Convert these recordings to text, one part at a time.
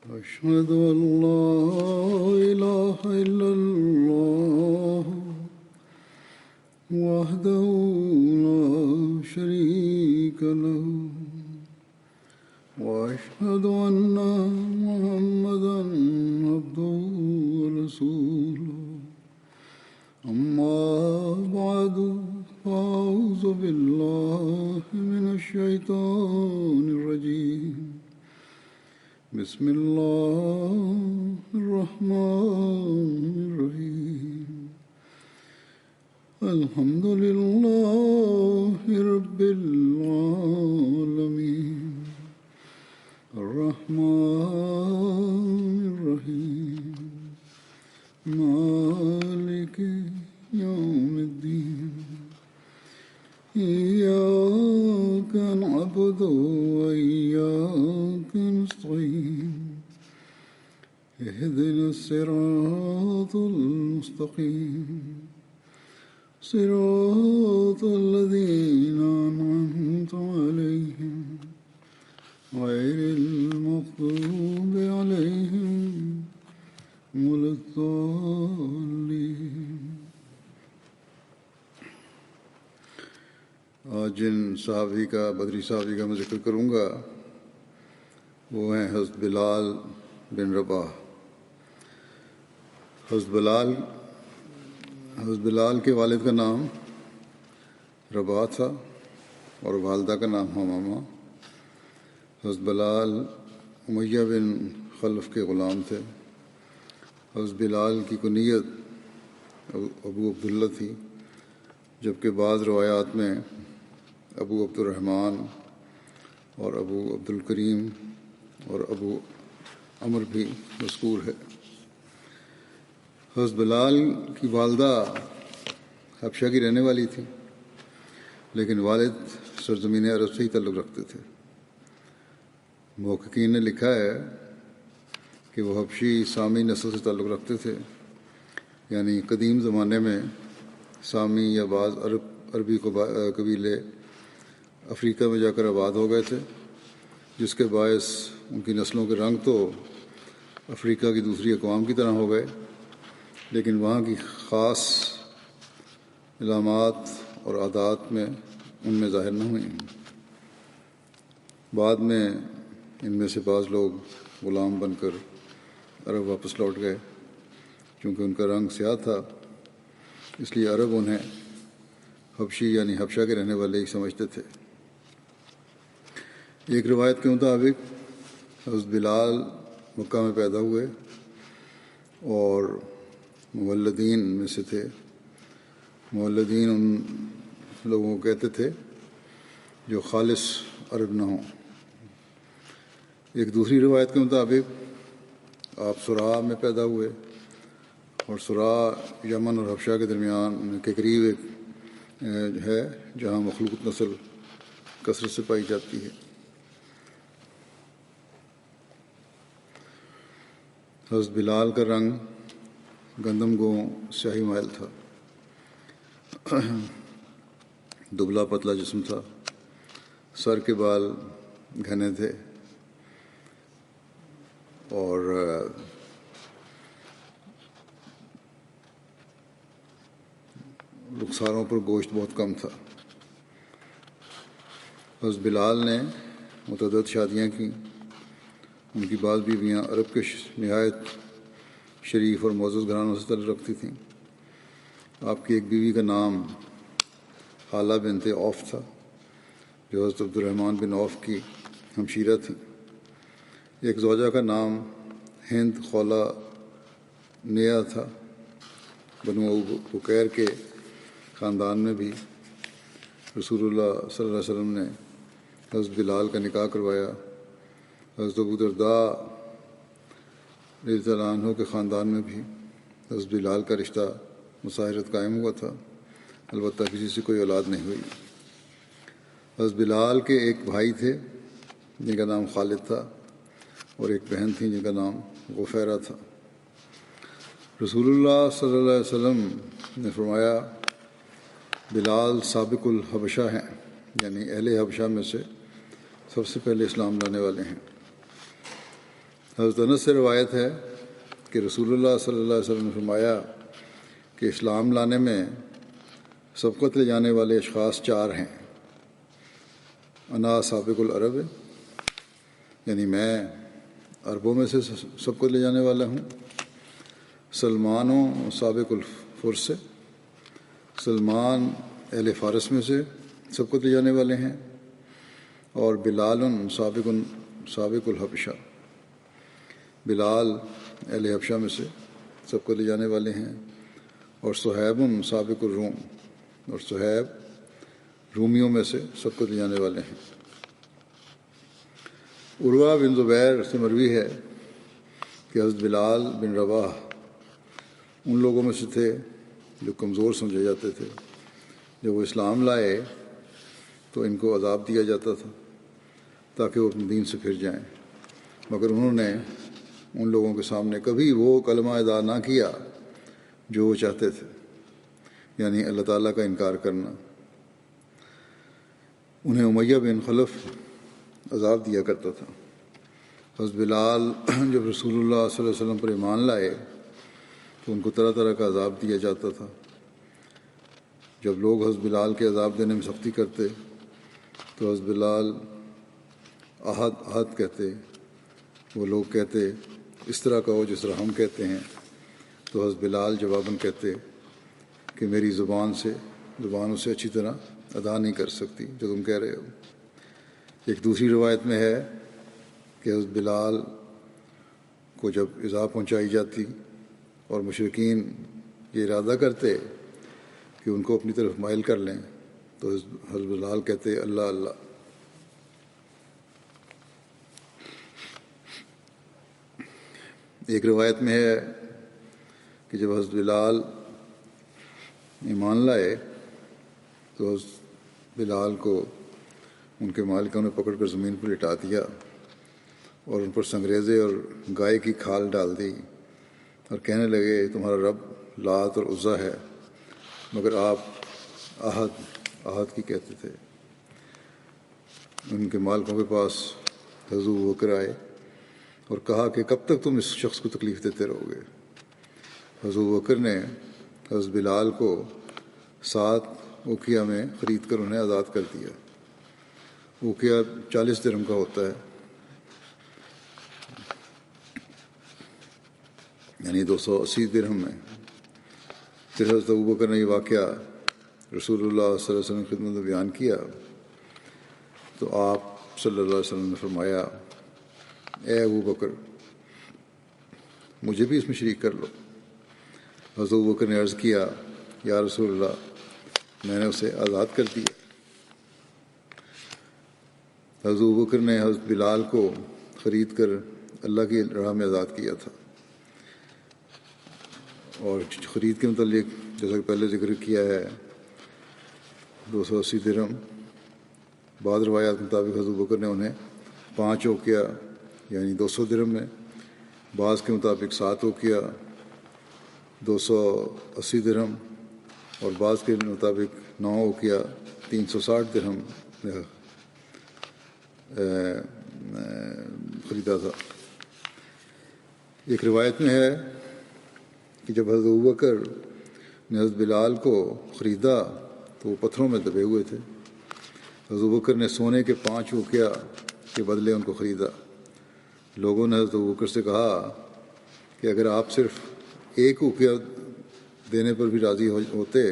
أشهد أن لا إله إلا الله وحده لا شريك له وأشهد أن محمدا عبده ورسوله أما بعد فأعوذ بالله من الشيطان الرجيم بسم الله الرحمن الرحيم الحمد لله رب العالمين الرحمن الرحيم مالك يوم الدين إياك نعبد وإياك نستعين اهدنا الصراط المستقيم صراط الذين أنعمت عليهم غير المغضوب عليهم ولا الضالين. آج جن صحابی کا بدری صحابی کا میں ذکر کروں گا وہ ہیں حضرت بلال بن رباح. حضرت بلال کے والد کا نام رباح تھا اور والدہ کا نام حمامہ. حضرت بلال امیہ بن خلف کے غلام تھے. حضرت بلال کی کنیت ابو عبداللہ تھی، جبکہ بعض روایات میں ابو عبد الرحمن اور ابو عبد الکریم اور ابو عمر بھی مذکور ہے. حضرت بلال کی والدہ حبشہ کی رہنے والی تھی، لیکن والد سرزمین عرب سے ہی تعلق رکھتے تھے. محققین نے لکھا ہے کہ وہ حبشی سامی نسل سے تعلق رکھتے تھے، یعنی قدیم زمانے میں سامی یا بعض عربی قبیلے افریقہ میں جا کر آباد ہو گئے تھے، جس کے باعث ان کی نسلوں کے رنگ تو افریقہ کی دوسری اقوام کی طرح ہو گئے، لیکن وہاں کی خاص علامات اور عادات میں ان میں ظاہر نہ ہوئیں. بعد میں ان میں سے بعض لوگ غلام بن کر عرب واپس لوٹ گئے. چونکہ ان کا رنگ سیاہ تھا، اس لیے عرب انہیں حبشی یعنی حبشہ کے رہنے والے ہی سمجھتے تھے. ایک روایت کے مطابق حضرت بلال مکہ میں پیدا ہوئے اور مولدین میں سے تھے. مولدین ان لوگوں کو کہتے تھے جو خالص عرب نہ ہوں. ایک دوسری روایت کے مطابق آپ سرا میں پیدا ہوئے، اور سرا یمن اور حبشہ کے درمیان کے قریب ایک ہے جہاں مخلوط نسل کثرت سے پائی جاتی ہے. حضرت بلال کا رنگ گندم گو سیاہی مائل تھا. دبلا پتلا جسم تھا، سر کے بال گھنے تھے اور رخساروں پر گوشت بہت کم تھا. حضرت بلال نے متعدد شادیاں کیں. ان کی بعض بیویاں عرب کے نہایت شریف اور معزز گھرانوں سے تعلق رکھتی تھیں. آپ کی ایک بیوی کا نام حالہ بنت عوف تھا، جو حضرت عبد الرحمن بن عوف کی ہمشیرہ تھی. ایک زوجہ کا نام ہند خولہ نیا تھا. بنو بکیر کے خاندان میں بھی رسول اللہ صلی اللہ علیہ وسلم نے حضرت بلال کا نکاح کروایا. حضرت ابو درداء رضی اللہ عنہ کے خاندان میں بھی حضرت بلال کا رشتہ مساہرت قائم ہوا تھا، البتہ کسی سے کوئی اولاد نہیں ہوئی. حضرت بلال کے ایک بھائی تھے جن کا نام خالد تھا، اور ایک بہن تھی جن کا نام غفیرہ تھا. رسول اللہ صلی اللہ علیہ وسلم نے فرمایا بلال سابق الحبشہ ہیں، یعنی اہل حبشہ میں سے سب سے پہلے اسلام لانے والے ہیں. حضرت انس سے روایت ہے کہ رسول اللہ صلی اللہ علیہ وسلم نے فرمایا کہ اسلام لانے میں سبقت لے جانے والے اشخاص 4 ہیں۔ انا سابق العرب، یعنی میں عربوں میں سے سبقت لے جانے والا ہوں۔ سلمان و سابق الفرس، سلمان اہل فارس میں سے سبقت لے جانے والے ہیں۔ اور بلال سابق الحبشہ، بلال اہل حبشہ میں سے سبقت لے جانے والے ہیں۔ اور صہیب سابق الروم، اور صہیب رومیوں میں سے سبقت لے جانے والے ہیں۔ عروہ بن زبیر سے مروی ہے کہ حضرت بلال بن رباح ان لوگوں میں سے تھے جو کمزور سمجھے جاتے تھے۔ جب وہ اسلام لائے تو ان کو عذاب دیا جاتا تھا تاکہ وہ اپنے دین سے پھر جائیں، مگر انہوں نے ان لوگوں کے سامنے کبھی وہ کلمہ ادا نہ کیا جو وہ چاہتے تھے، یعنی اللہ تعالیٰ کا انکار کرنا۔ انہیں امیہ بن خلف عذاب دیا کرتا تھا۔ حضرت بلال جب رسول اللہ صلی اللہ علیہ وسلم پر ایمان لائے تو ان کو طرح طرح کا عذاب دیا جاتا تھا۔ جب لوگ حضرت بلال کے عذاب دینے میں سختی کرتے تو حضرت بلال احد کہتے، وہ لوگ کہتے اس طرح کہو جس طرح ہم کہتے ہیں، تو حضرت بلال جواباً کہتے کہ میری زبان اسے اچھی طرح ادا نہیں کر سکتی جو تم کہہ رہے ہو۔ ایک دوسری روایت میں ہے کہ حضرت بلال کو جب ایذا پہنچائی جاتی اور مشرکین یہ ارادہ کرتے کہ ان کو اپنی طرف مائل کر لیں تو حضرت بلال کہتے اللہ اللہ۔ ایک روایت میں ہے کہ جب حضرت بلال ایمان لائے تو حضرت بلال کو ان کے مالکوں نے پکڑ کر زمین پر لٹا دیا اور ان پر سنگریزے اور گائے کی کھال ڈال دی اور کہنے لگے تمہارا رب لات اور عزا ہے، مگر آپ احد کی کہتے تھے۔ ان کے مالکوں کے پاس حضرت بکر آئے اور کہا کہ کب تک تم اس شخص کو تکلیف دیتے رہو گے؟ حضرت بکر نے حضرت بلال کو 7 اوقیہ میں خرید کر انہیں آزاد کر دیا۔ اوقیہ 40 درہم کا ہوتا ہے، یعنی 280 درہم میں۔ پھر حضرت ابوبکر نے یہ واقعہ رسول اللہ صلی اللہ علیہ وسلم کی خدمت میں بیان کیا تو آپ صلی اللہ علیہ وسلم نے فرمایا اے ابوبکر مجھے بھی اس میں شریک کر لو۔ حضرت ابوبکر نے عرض کیا یا رسول اللہ میں نے اسے آزاد کر دیا۔ حضرت ابوبکر نے حضرت بلال کو خرید کر اللہ کی راہ میں آزاد کیا تھا، اور خرید کے متعلق جیسا کہ پہلے ذکر کیا ہے 280 درہم۔ بعض روایات کے مطابق حضرت ابوبکر نے انہیں 5 اوقیہ یعنی 200 درہم میں، بعض کے مطابق 7 اوقیہ 280 درہم، اور بعض کے مطابق 9 اوقیہ 360 درہم خریدا تھا۔ ایک روایت میں ہے کہ جب حضرت ابوبکر نے حضرت بلال کو خریدا تو وہ پتھروں میں دبے ہوئے تھے۔ حضرت ابوبکر نے سونے کے 5 اوقیہ کے بدلے ان کو خریدا۔ لوگوں نے حضرت ابوبکر سے کہا کہ اگر آپ صرف 1 اوقیہ دینے پر بھی راضی ہوتے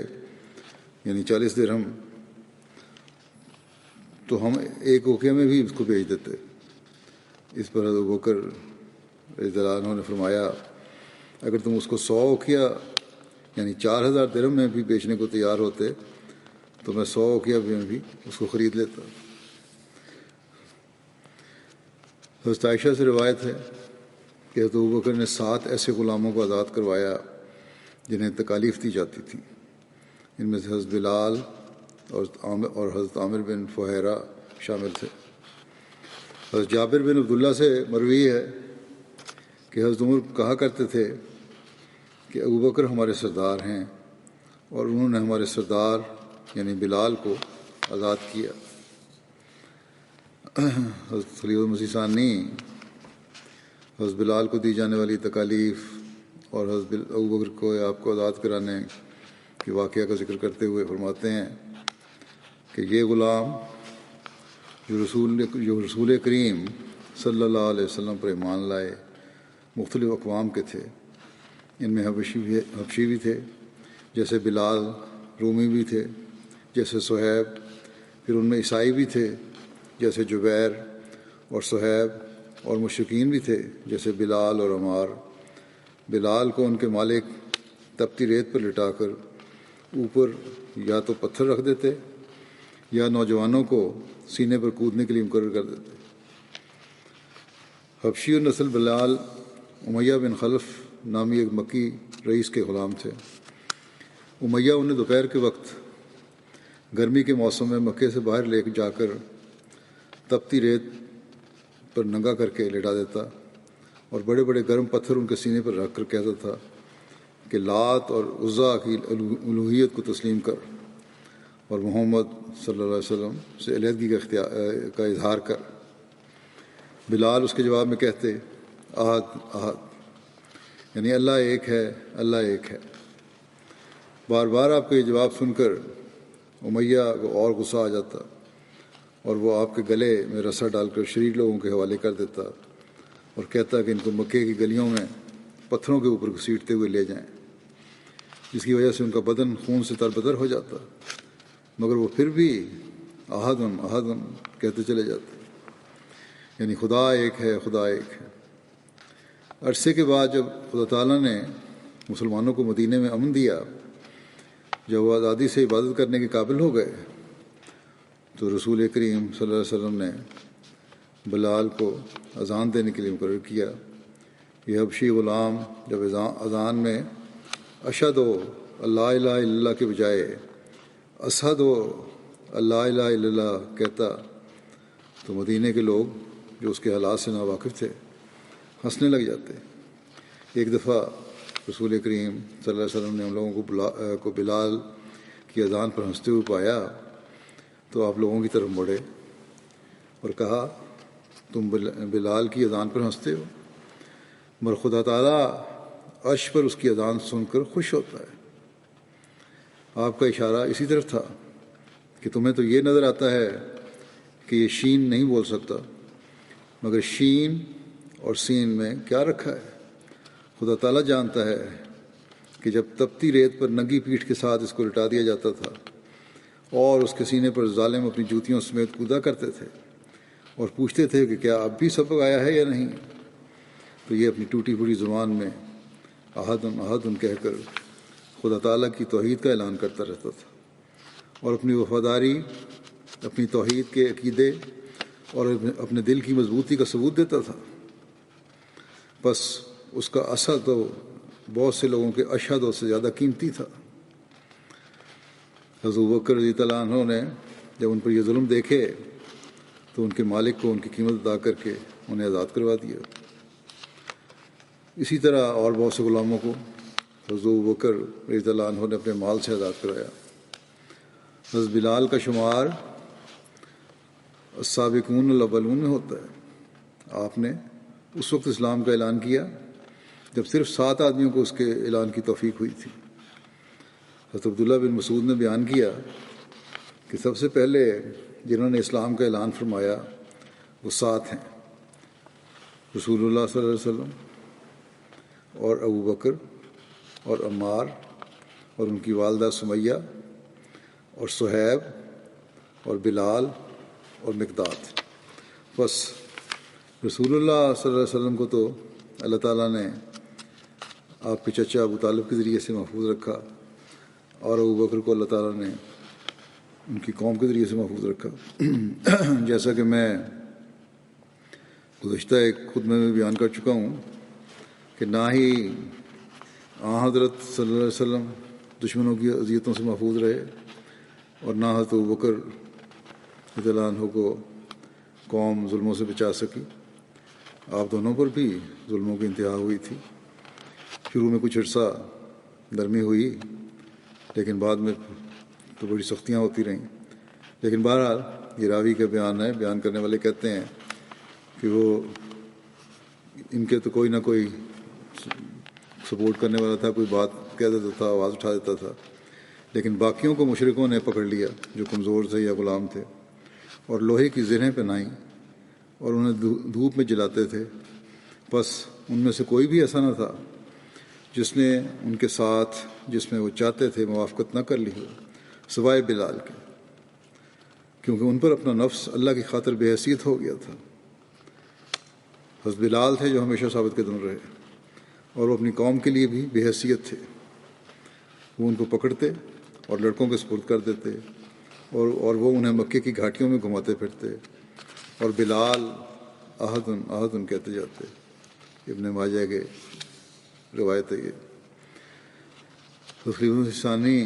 یعنی 40 درہم تو ہم 1 اوقیہ میں بھی اس کو بیچ دیتے۔ اس پر حضرت ابوبکر رضی اللہ عنہ نے فرمایا اگر تم اس کو 100 اوقیہ یعنی 4000 درہم میں بھی بیچنے کو تیار ہوتے تو میں 100 اوقیہ میں بھی اس کو خرید لیتا۔ حضرت عائشہ سے روایت ہے کہ حضرت ابوبکر نے 7 ایسے غلاموں کو آزاد کروایا جنہیں تکالیف دی جاتی تھی۔ ان میں سے حضرت بلال اور حضرت عامر بن فہیرہ شامل تھے۔ حضرت جابر بن عبداللہ سے مروی ہے کہ حضرت عمر کہا کرتے تھے کہ ابوبکر ہمارے سردار ہیں اور انہوں نے ہمارے سردار یعنی بلال کو آزاد کیا۔ حضرت خلیفہ مسیح ثانی حضرت بلال کو دی جانے والی تکالیف اور حضرت ابوبکر کو آپ کو آزاد کرانے کے واقعہ کا ذکر کرتے ہوئے فرماتے ہیں کہ یہ غلام جو رسول کریم صلی اللہ علیہ وسلم پر ایمان لائے مختلف اقوام کے تھے. ان میں حبشی بھی تھے جیسے بلال، رومی بھی تھے جیسے صہیب، پھر ان میں عیسائی بھی تھے جیسے جبیر اور صہیب، اور مشرکین بھی تھے جیسے بلال اور عمار. بلال کو ان کے مالک تپتی ریت پر لٹا کر اوپر یا تو پتھر رکھ دیتے یا نوجوانوں کو سینے پر کودنے کے لیے مقرر کر دیتے. حبشی النسل بلال امیہ بن خلف نامی ایک مکی رئیس کے غلام تھے. امیہ انہیں دوپہر کے وقت گرمی کے موسم میں مکے سے باہر لے جا کر تپتی ریت پر ننگا کر کے لٹا دیتا اور بڑے بڑے گرم پتھر ان کے سینے پر رکھ کر کہتا تھا کہ لات اور عزا کی الوہیت کو تسلیم کر اور محمد صلی اللہ علیہ وسلم سے علیحدگی کا اظہار کر. بلال اس کے جواب میں کہتے احد احد، یعنی اللہ ایک ہے، اللہ ایک ہے. بار بار آپ کا یہ جواب سن کر امیہ کو اور غصہ آ جاتا اور وہ آپ کے گلے میں رسا ڈال کر شریر لوگوں کے حوالے کر دیتا اور کہتا کہ ان کو مکے کی گلیوں میں پتھروں کے اوپر گھسیٹتے ہوئے لے جائیں، جس کی وجہ سے ان کا بدن خون سے تربتر ہو جاتا، مگر وہ پھر بھی احدن احدن کہتے چلے جاتے، یعنی خدا ایک ہے، خدا ایک ہے. عرصے کے بعد جب خدا تعالیٰ نے مسلمانوں کو مدینے میں امن دیا، جب وہ آزادی سے عبادت کرنے کے قابل ہو گئے، تو رسول کریم صلی اللہ علیہ وسلم نے بلال کو اذان دینے کے لیے مقرر کیا. یہ حبشی غلام جب اذان میں اشہد و اللہ الہ الا اللہ کے بجائے اشہد و اللہ الہ الا اللہ کہتا تو مدینے کے لوگ جو اس کے حالات سے ناواقف تھے ہنسنے لگ جاتے. ایک دفعہ رسول کریم صلی اللہ علیہ وسلم نے ان لوگوں کو بلال کی اذان پر ہنستے ہوئے پایا تو آپ لوگوں کی طرف مڑے اور کہا تم بلال کی اذان پر ہنستے ہو، مگر خدا تعالیٰ عرش پر اس کی اذان سن کر خوش ہوتا ہے. آپ کا اشارہ اسی طرف تھا کہ تمہیں تو یہ نظر آتا ہے کہ یہ شین نہیں بول سکتا، مگر شین اور سین میں کیا رکھا ہے. خدا تعالیٰ جانتا ہے کہ جب تپتی ریت پر ننگی پیٹھ کے ساتھ اس کو لٹا دیا جاتا تھا اور اس کے سینے پر ظالم اپنی جوتیوں سمیت کودا کرتے تھے اور پوچھتے تھے کہ کیا اب بھی سبق آیا ہے یا نہیں، تو یہ اپنی ٹوٹی پھوٹی زبان میں احدن احدن کہہ کر خدا تعالیٰ کی توحید کا اعلان کرتا رہتا تھا اور اپنی وفاداری، اپنی توحید کے عقیدے اور اپنے دل کی مضبوطی کا ثبوت دیتا تھا. بس اس کا اثر تو بہت سے لوگوں کے اشہد سے زیادہ قیمتی تھا. حضرت ابوبکر رضی اللہ عنہ نے جب ان پر یہ ظلم دیکھے تو ان کے مالک کو ان کی قیمت ادا کر کے انہیں آزاد کروا دیا. اسی طرح اور بہت سے غلاموں کو حضرت ابوبکر رضی اللہ عنہ نے اپنے مال سے آزاد کرایا. حضرت بلال کا شمار السابقون الاولون میں ہوتا ہے. آپ نے اس وقت اسلام کا اعلان کیا جب صرف 7 آدمیوں کو اس کے اعلان کی توفیق ہوئی تھی. حضرت عبداللہ بن مسعود نے بیان کیا کہ سب سے پہلے جنہوں نے اسلام کا اعلان فرمایا وہ 7 ہیں: رسول اللہ صلی اللہ علیہ وسلم اور ابوبکر اور عمار اور ان کی والدہ سمیہ اور صہیب اور بلال اور مقداد. بس رسول اللہ صلی اللہ علیہ وسلم کو تو اللہ تعالیٰ نے آپ کے چچا ابو طالب کے ذریعے سے محفوظ رکھا اور ابوبکر کو اللہ تعالیٰ نے ان کی قوم کے ذریعے سے محفوظ رکھا. جیسا کہ میں گزشتہ ایک خطبے میں بیان کر چکا ہوں کہ نہ ہی حضرت صلی اللہ علیہ وسلم دشمنوں کی اذیتوں سے محفوظ رہے اور نہ حضرت ابوبکر رضی اللہ عنہ کو قوم ظلموں سے بچا سکی. آپ دونوں پر بھی ظلموں کی انتہا ہوئی تھی. شروع میں کچھ عرصہ نرمی ہوئی لیکن بعد میں تو بڑی سختیاں ہوتی رہیں. لیکن بہرحال یہ راوی کا بیان ہے. بیان کرنے والے کہتے ہیں کہ وہ ان کے تو کوئی نہ کوئی سپورٹ کرنے والا تھا، کوئی بات کہہ دیتا تھا، آواز اٹھا دیتا تھا، لیکن باقیوں کو مشرکوں نے پکڑ لیا جو کمزور تھے یا غلام تھے، اور لوہے کی زرہیں پہنائیں اور انہیں دھوپ میں جلاتے تھے. بس ان میں سے کوئی بھی ایسا نہ تھا جس نے ان کے ساتھ جس میں وہ چاہتے تھے موافقت نہ کر لی ہو، سوائے بلال کے، کیونکہ ان پر اپنا نفس اللہ کی خاطر بے حیثیت ہو گیا تھا. حضرت بلال تھے جو ہمیشہ ثابت قدم رہے، اور وہ اپنی قوم کے لیے بھی بے حیثیت تھے. وہ ان کو پکڑتے اور لڑکوں کے سپرد کر دیتے، اور وہ انہیں مکے کی گھاٹیوں میں گھماتے پھرتے، اور بلال احدن احدن کہتے جاتے. ابن ماجہ کے روایت ہے یہ. خلیفہ ثانی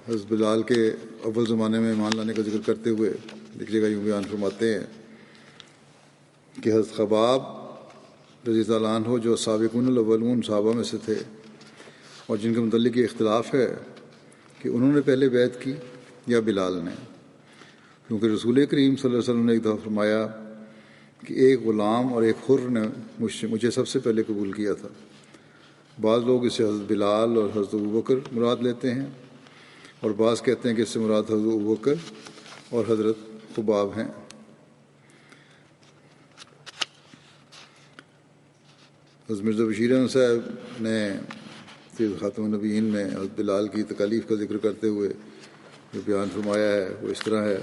حضرت بلال کے اول زمانے میں ایمان لانے کا ذکر کرتے ہوئے ایک جگہ یوں بیان فرماتے ہیں کہ حضرت خباب رضی اللہ عنہ جو سابقون الاولون صحابہ میں سے تھے، اور جن کے متعلق یہ اختلاف ہے کہ انہوں نے پہلے بیعت کی یا بلال نے، کیونکہ رسول کریم صلی اللہ علیہ وسلم نے ایک دفعہ فرمایا کہ ایک غلام اور ایک حر نے مجھے سب سے پہلے قبول کیا تھا. بعض لوگ اسے حضرت بلال اور حضرت ابوبکر مراد لیتے ہیں، اور بعض کہتے ہیں کہ اس سے مراد حضرت ابوبکر اور حضرت خباب ہیں. حضرت مرزا بشیر احمد صاحب نے سید خاتم النبیین میں حضرت بلال کی تکالیف کا ذکر کرتے ہوئے جو بیان فرمایا ہے وہ اس طرح ہے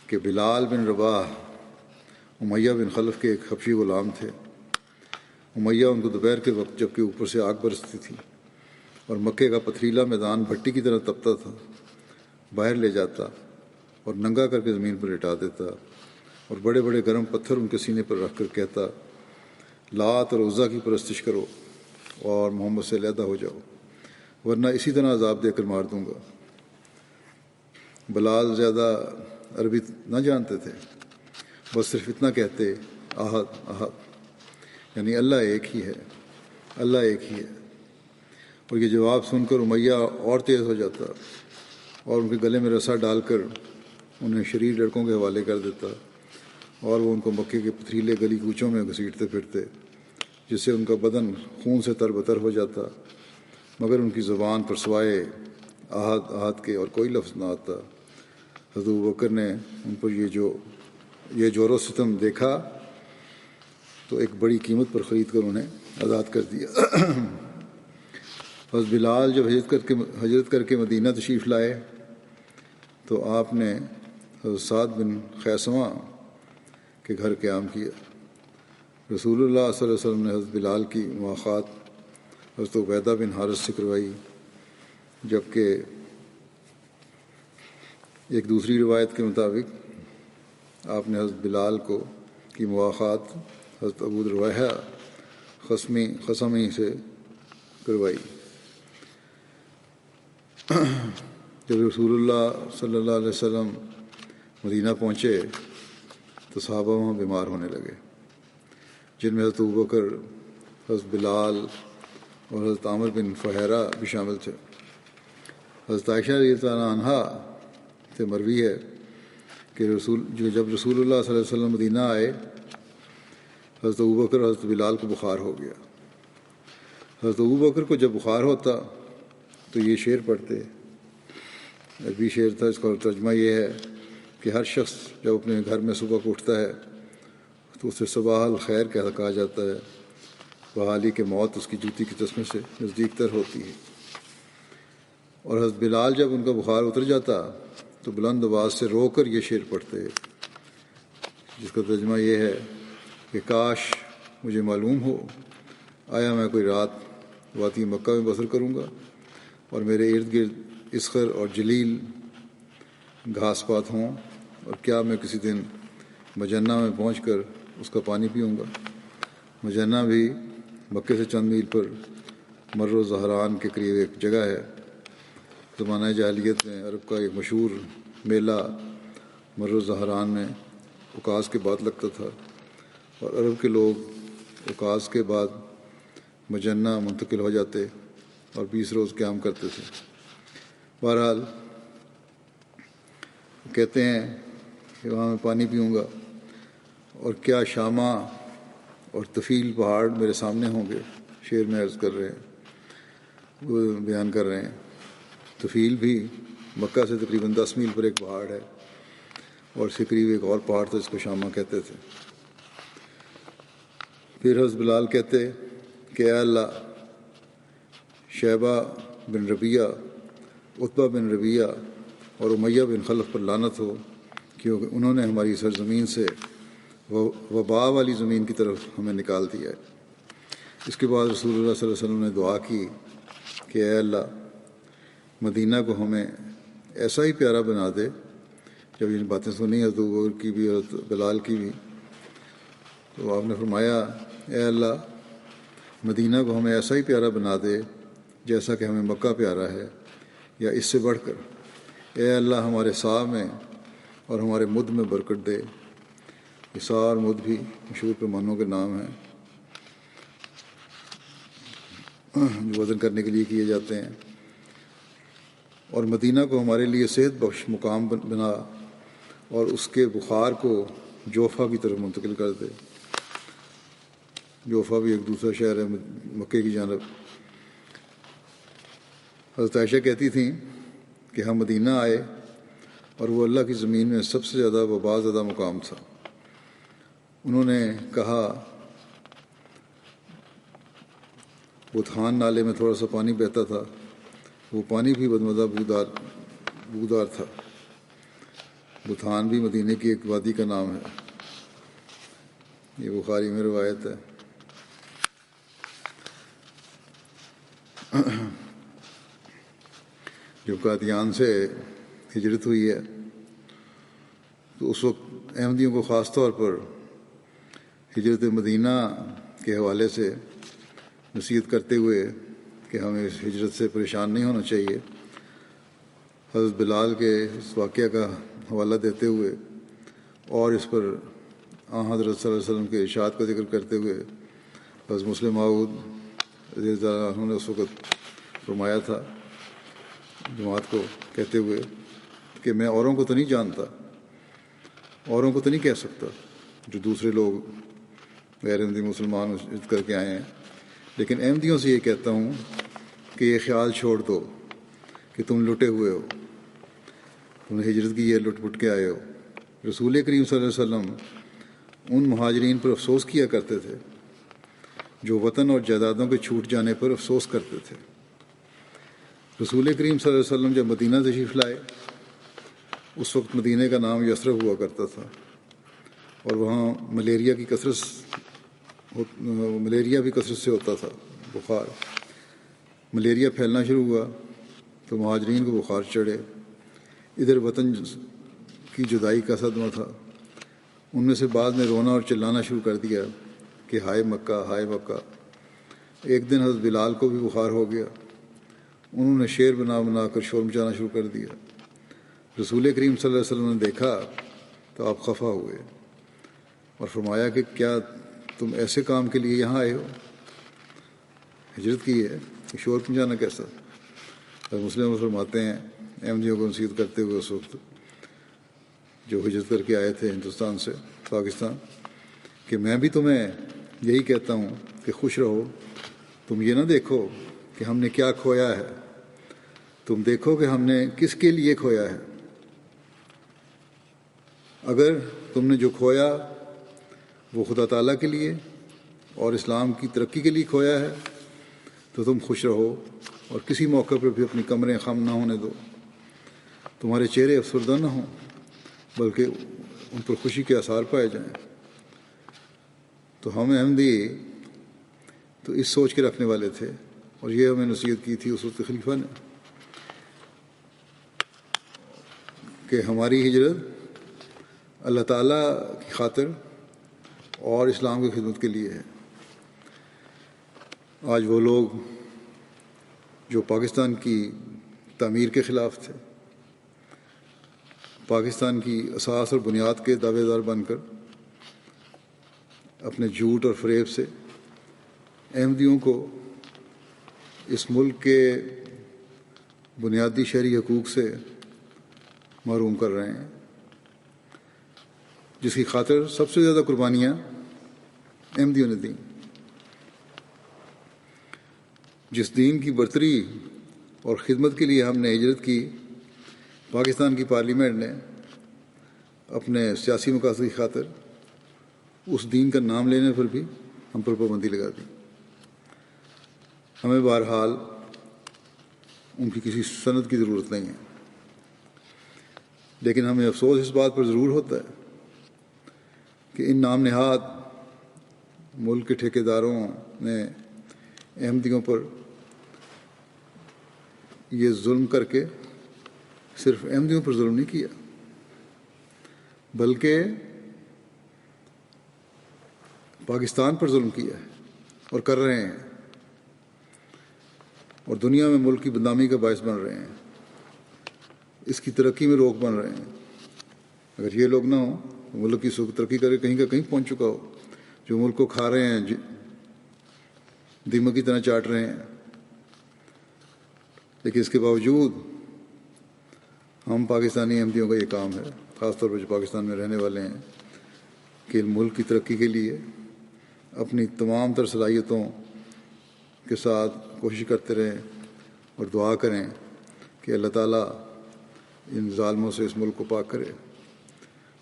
کہ بلال بن رباح امیہ بن خلف کے ایک حبشی غلام تھے. امیہ ان کو دوپہر کے وقت جب کہ اوپر سے آگ برستی تھی اور مکے کا پتھریلا میدان بھٹی کی طرح تپتا تھا، باہر لے جاتا اور ننگا کر کے زمین پر لٹا دیتا، اور بڑے بڑے گرم پتھر ان کے سینے پر رکھ کر کہتا، لات اور عزا کی پرستش کرو اور محمد سے علیحدہ ہو جاؤ، ورنہ اسی طرح عذاب دے کر مار دوں گا. بلال زیادہ عربی نہ جانتے تھے، بس صرف اتنا کہتے، احد احد، یعنی اللہ ایک ہی ہے، اللہ ایک ہی ہے. اور یہ جواب سن کر امیہ اور تیز ہو جاتا اور ان کے گلے میں رسا ڈال کر انہیں شریر لڑکوں کے حوالے کر دیتا، اور وہ ان کو مکے کے پتھریلے گلی کوچوں میں گھسیٹتے پھرتے، جس سے ان کا بدن خون سے تر بتر ہو جاتا، مگر ان کی زبان پر سوائے احد احد کے اور کوئی لفظ نہ آتا. حضرت ابوبکر نے ان پر یہ جور و ستم دیکھا تو ایک بڑی قیمت پر خرید کر انہیں آزاد کر دیا. حضرت بلال جب ہجرت کر کے مدینہ تشریف لائے تو آپ نے حضرت سعد بن خیثمہ کے گھر قیام کیا. رسول اللہ صلی اللہ علیہ وسلم نے حضرت بلال کی مواخات حضرت عبیدہ بن حارث سے کروائی، جبکہ ایک دوسری روایت کے مطابق آپ نے حضرت بلال کی مواخات حضرت ابو رواحہ خصمی سے کروائی. جب رسول اللہ صلی اللہ علیہ وسلم مدینہ پہنچے تو صحابہ وہاں بیمار ہونے لگے، جن میں حضرت ابوبکر، حضرت بلال اور حضرت عامر بن فہیرہ بھی شامل تھے. حضرت عائشہ رضی اللہ عنہا سے مروی ہے کہ جب رسول اللہ صلی اللہ علیہ وسلم مدینہ آئے، حضرت ابوبکر اور حضرت بلال کو بخار ہو گیا. حضرت ابوبکر کو جب بخار ہوتا تو یہ شعر پڑھتے، عربی شعر تھا، اس کا ترجمہ یہ ہے کہ ہر شخص جب اپنے گھر میں صبح کو اٹھتا ہے تو اسے صباح الخیر کہا جاتا ہے، بحالی کہ موت اس کی جوتی کی تسمے سے نزدیک تر ہوتی ہے. اور حضرت بلال جب ان کا بخار اتر جاتا تو بلند آواز سے رو کر یہ شعر پڑھتے، جس کا ترجمہ یہ ہے کہ کاش مجھے معلوم ہو آیا میں کوئی رات وادی مکہ میں بسر کروں گا اور میرے ارد گرد اسخر اور جلیل گھاس پات ہوں، اور کیا میں کسی دن مجنہ میں پہنچ کر اس کا پانی پیوں گا. مجنہ بھی مکے سے چند میل پر مر و زہران کے قریب ایک جگہ ہے. زمانہ جاہلیت میں عرب کا ایک مشہور میلہ مر و زہران میں اکاس کے بعد لگتا تھا، اور عرب کے لوگ اکاس کے بعد مجنہ منتقل ہو جاتے اور 20 روز قیام کرتے تھے. بہرحال کہتے ہیں کہ وہاں میں پانی پیوں گا، اور کیا شامہ اور طفیل پہاڑ میرے سامنے ہوں گے. شعر میں عرض کر رہے ہیں، وہ بیان کر رہے ہیں. طفیل بھی مکہ سے تقریباً 10 میل پر ایک پہاڑ ہے، اور اس کے قریب ایک اور پہاڑ تھا جس کو شامہ کہتے تھے. پھر حضرت بلال کہتے کہ اے اللہ، شیبہ بن ربیعہ، عتبہ بن ربیعہ اور امیہ بن خلف پر لعنت ہو، کیونکہ انہوں نے ہماری سرزمین سے وبا والی زمین کی طرف ہمیں نکال دیا ہے. اس کے بعد رسول اللہ صلی اللہ علیہ وسلم نے دعا کی کہ اے اللہ، مدینہ کو ہمیں ایسا ہی پیارا بنا دے. جب یہ باتیں سنی حضرت ابوبکر کی بھی، حضرت بلال کی بھی، تو آپ نے فرمایا اے اللہ، مدینہ کو ہمیں ایسا ہی پیارا بنا دے جیسا کہ ہمیں مکہ پیارا ہے، یا اس سے بڑھ کر. اے اللہ، ہمارے سا میں اور ہمارے مد میں برکت دے. یہ سا اور مد بھی مشہور پیمانوں کے نام ہیں جو وزن کرنے کے لیے کیے جاتے ہیں. اور مدینہ کو ہمارے لیے صحت بخش مقام بنا، اور اس کے بخار کو جوفا کی طرف منتقل کر دے. جوفا بھی ایک دوسرا شہر ہے مکے کی جانب. حضرت عائشہ کہتی تھیں کہ ہم مدینہ آئے اور وہ اللہ کی زمین میں سب سے زیادہ وبا زدہ مقام تھا. انہوں نے کہا بطحان نالے میں تھوڑا سا پانی بہتا تھا، وہ پانی بھی بدمزہ بودار تھا. بطحان بھی مدینے کی ایک وادی کا نام ہے. یہ بخاری میں روایت ہے. جب قادیان سے ہجرت ہوئی ہے تو اس وقت احمدیوں کو خاص طور پر ہجرت مدینہ کے حوالے سے نصیحت کرتے ہوئے کہ ہمیں اس ہجرت سے پریشان نہیں ہونا چاہیے، حضرت بلال کے اس واقعہ کا حوالہ دیتے ہوئے اور اس پر حضرت صلی اللہ علیہ وسلم کے ارشاد کا ذکر کرتے ہوئے حضرت مسلم موعود رضی اللہ عنہ نے اس وقت فرمایا تھا جماعت کو کہتے ہوئے کہ میں اوروں کو تو نہیں جانتا، اوروں کو تو نہیں کہہ سکتا جو دوسرے لوگ غیر احمدی مسلمان ہجرت کر کے آئے ہیں، لیکن احمدیوں سے یہ کہتا ہوں کہ یہ خیال چھوڑ دو کہ تم لٹے ہوئے ہو، تم نے ہجرت کی ہے، لٹ پٹ کے آئے ہو. رسول کریم صلی اللہ علیہ وسلم ان مہاجرین پر افسوس کیا کرتے تھے جو وطن اور جائیدادوں کے چھوٹ جانے پر افسوس کرتے تھے. رسول کریم صلی اللہ علیہ وسلم جب مدینہ تشریف لائے، اس وقت مدینہ کا نام یثرب ہوا کرتا تھا، اور وہاں ملیریا بھی کثرت سے ہوتا تھا. بخار ملیریا پھیلنا شروع ہوا تو مہاجرین کو بخار چڑھے. ادھر وطن کی جدائی کا صدمہ تھا. ان میں سے بعض نے رونا اور چلانا شروع کر دیا کہ ہائے مکہ، ہائے مکہ. ایک دن حضرت بلال کو بھی بخار ہو گیا. انہوں نے شعر بنا کر شور مچانا شروع کر دیا. رسول کریم صلی اللہ علیہ وسلم نے دیکھا تو آپ خفا ہوئے اور فرمایا کہ کیا تم ایسے کام کے لیے یہاں آئے ہو؟ ہجرت کی ہے، شور مچانا کیسا؟ مسلم فرماتے ہیں احمدیوں کو نصیحت کرتے ہوئے اس وقت جو ہجرت کر کے آئے تھے ہندوستان سے پاکستان، کہ میں بھی تمہیں یہی کہتا ہوں کہ خوش رہو. تم یہ نہ دیکھو کہ ہم نے کیا کھویا ہے، تم دیکھو کہ ہم نے کس کے لیے کھویا ہے. اگر تم نے جو کھویا وہ خدا تعالیٰ کے لیے اور اسلام کی ترقی کے لیے کھویا ہے تو تم خوش رہو، اور کسی موقع پر بھی اپنی کمریں خم نہ ہونے دو. تمہارے چہرے افسردہ نہ ہوں بلکہ ان پر خوشی کے آثار پائے جائیں. تو ہم احمدی تو اس سوچ کے رکھنے والے تھے، اور یہ ہمیں نصیحت کی تھی اس وقت خلیفہ نے کہ ہماری ہجرت اللہ تعالیٰ کی خاطر اور اسلام کی خدمت کے لیے ہے. آج وہ لوگ جو پاکستان کی تعمیر کے خلاف تھے، پاکستان کی اساس اور بنیاد کے دعوے دار بن کر اپنے جھوٹ اور فریب سے احمدیوں کو اس ملک کے بنیادی شہری حقوق سے محروم کر رہے ہیں، جس کی خاطر سب سے زیادہ قربانیاں احمدیوں نے دیں۔ جس دین کی برتری اور خدمت کے لیے ہم نے ہجرت کی، پاکستان کی پارلیمنٹ نے اپنے سیاسی مقاصد کی خاطر اس دین کا نام لینے پر بھی ہم پر پابندی لگا دی۔ ہمیں بہرحال ان کی کسی سند کی ضرورت نہیں ہے، لیکن ہمیں افسوس اس بات پر ضرور ہوتا ہے کہ ان نام نہاد ملک کے ٹھیکیداروں نے احمدیوں پر یہ ظلم کر کے صرف احمدیوں پر ظلم نہیں کیا، بلکہ پاکستان پر ظلم کیا ہے اور کر رہے ہیں، اور دنیا میں ملک کی بدنامی کا باعث بن رہے ہیں، اس کی ترقی میں روک بن رہے ہیں۔ اگر یہ لوگ نہ ہوں تو ملک کی ترقی کر کے کہیں کا کہیں پہنچ چکا ہو۔ جو ملک کو کھا رہے ہیں، دیمک کی طرح چاٹ رہے ہیں، لیکن اس کے باوجود ہم پاکستانی احمدیوں کا یہ کام ہے، خاص طور پر جو پاکستان میں رہنے والے ہیں، کہ ملک کی ترقی کے لیے اپنی تمام تر صلاحیتوں کے ساتھ کوشش کرتے رہیں اور دعا کریں کہ اللہ تعالیٰ ان ظالموں سے اس ملک کو پاک کرے۔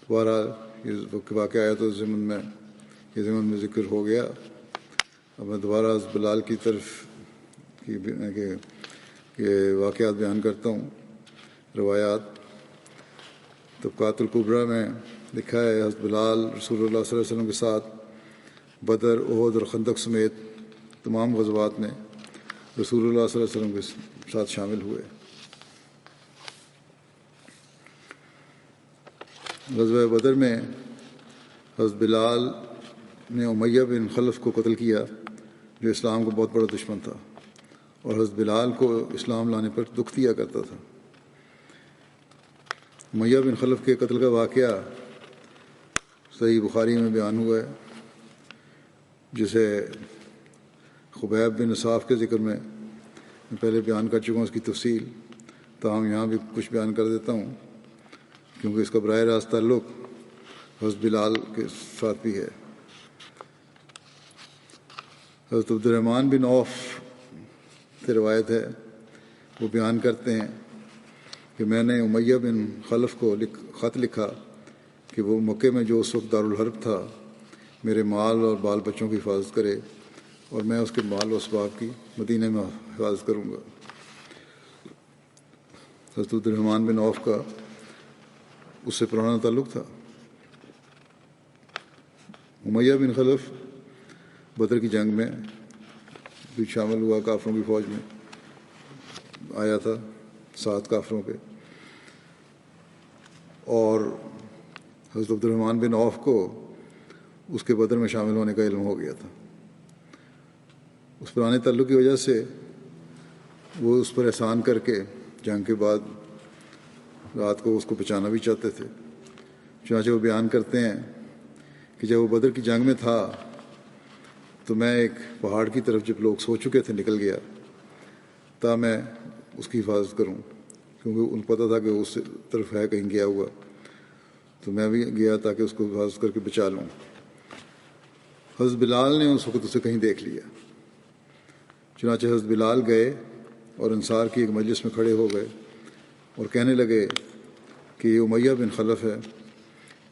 بہرحال یہ واقعہ آیا تو ضمن میں ذکر ہو گیا۔ اب میں دوبارہ حضرت بلال کی طرف کہ واقعات بیان کرتا ہوں، روایات۔ طبقات الکبریٰ میں لکھا ہے حضرت بلال رسول اللہ صلی اللہ علیہ وسلم کے ساتھ بدر، احد اور خندق سمیت تمام غزوات میں رسول اللہ صلی اللہ علیہ وسلم کے ساتھ شامل ہوئے۔ غزوہ بدر میں حضرت بلال نے امیہ بن خلف کو قتل کیا، جو اسلام کا بہت بڑا دشمن تھا اور حضرت بلال کو اسلام لانے پر دکھ دیا کرتا تھا۔ امیہ بن خلف کے قتل کا واقعہ صحیح بخاری میں بیان ہوا ہے، جسے خبیب بن اصاف کے ذکر میں پہلے بیان کر چکا ہوں اس کی تفصیل، تاہم یہاں بھی کچھ بیان کر دیتا ہوں کیونکہ اس کا براہ راست تعلق حضرت بلال کے ساتھ بھی ہے۔ حضرت عبد الرحمن بن عوف سے روایت ہے، وہ بیان کرتے ہیں کہ میں نے امیہ بن خلف کو خط لکھا کہ وہ مکے میں جو اس وقت دارالحرب تھا میرے مال اور بال بچوں کی حفاظت کرے، اور میں اس کے مال و اسباب کی مدینہ میں حفاظت کروں گا۔ حضرت عبد الرحمن بن عوف کا اس سے پرانا تعلق تھا۔ امیہ بن خلف بدر کی جنگ میں بھی شامل ہوا، کافروں کی فوج میں آیا تھا 7 کافروں کے، اور حضرت عبد الرحمن بن عوف کو اس کے بدر میں شامل ہونے کا علم ہو گیا تھا۔ اس پرانے تعلق کی وجہ سے وہ اس پر احسان کر کے جنگ کے بعد رات کو اس کو بچانا بھی چاہتے تھے۔ چنانچہ وہ بیان کرتے ہیں کہ جب وہ بدر کی جنگ میں تھا تو میں ایک پہاڑ کی طرف جب لوگ سو چکے تھے نکل گیا تا میں اس کی حفاظت کروں، کیونکہ ان کو پتہ تھا کہ اس طرف ہے کہیں گیا ہوا، تو میں بھی گیا تاکہ اس کو حفاظت کر کے بچا لوں۔ حضرت بلال نے اس وقت اسے کہیں دیکھ لیا، چنانچہ حضرت بلال گئے اور انصار کی ایک مجلس میں کھڑے ہو گئے اور کہنے لگے کہ یہ امیہ بن خلف ہے،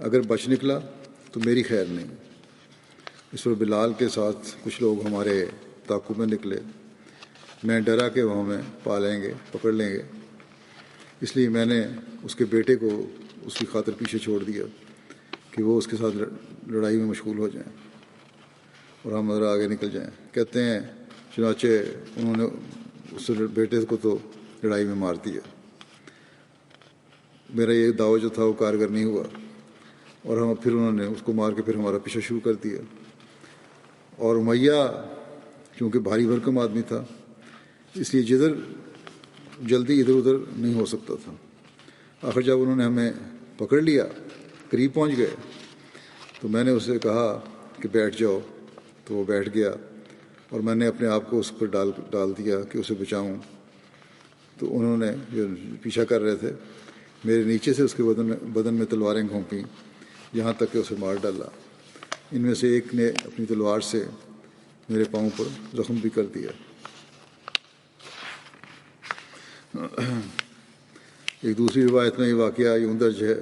اگر بچ نکلا تو میری خیر نہیں۔ اس پر بلال کے ساتھ کچھ لوگ ہمارے تعاقب میں نکلے، میں ڈرا کہ وہ ہمیں پکڑ لیں گے، اس لیے میں نے اس کے بیٹے کو اس کی خاطر پیچھے چھوڑ دیا کہ وہ اس کے ساتھ لڑائی میں مشغول ہو جائیں اور ہم ذرا آگے نکل جائیں۔ کہتے ہیں چنانچہ انہوں نے اس بیٹے کو تو لڑائی میں مار دیا۔ میرا یہ دعویٰ جو تھا وہ کارگر نہیں ہوا، اور پھر انہوں نے اس کو مار کے پھر ہمارا پیچھا شروع کر دیا۔ اور امیہ چونکہ بھاری بھرکم آدمی تھا، اس لیے جلدی ادھر ادھر نہیں ہو سکتا تھا۔ آخر جب انہوں نے ہمیں پکڑ لیا، قریب پہنچ گئے، تو میں نے اسے کہا کہ بیٹھ جاؤ، تو وہ بیٹھ گیا، اور میں نے اپنے آپ کو اس پر ڈال دیا کہ اسے بچاؤں۔ تو انہوں نے جو پیچھا کر رہے تھے میرے نیچے سے اس کے بدن میں تلواریں گھونپیں، یہاں تک کہ اسے مار ڈالا۔ ان میں سے ایک نے اپنی تلوار سے میرے پاؤں پر زخم بھی کر دیا۔ ایک دوسری روایت میں یہ واقعہ یوں درج ہے،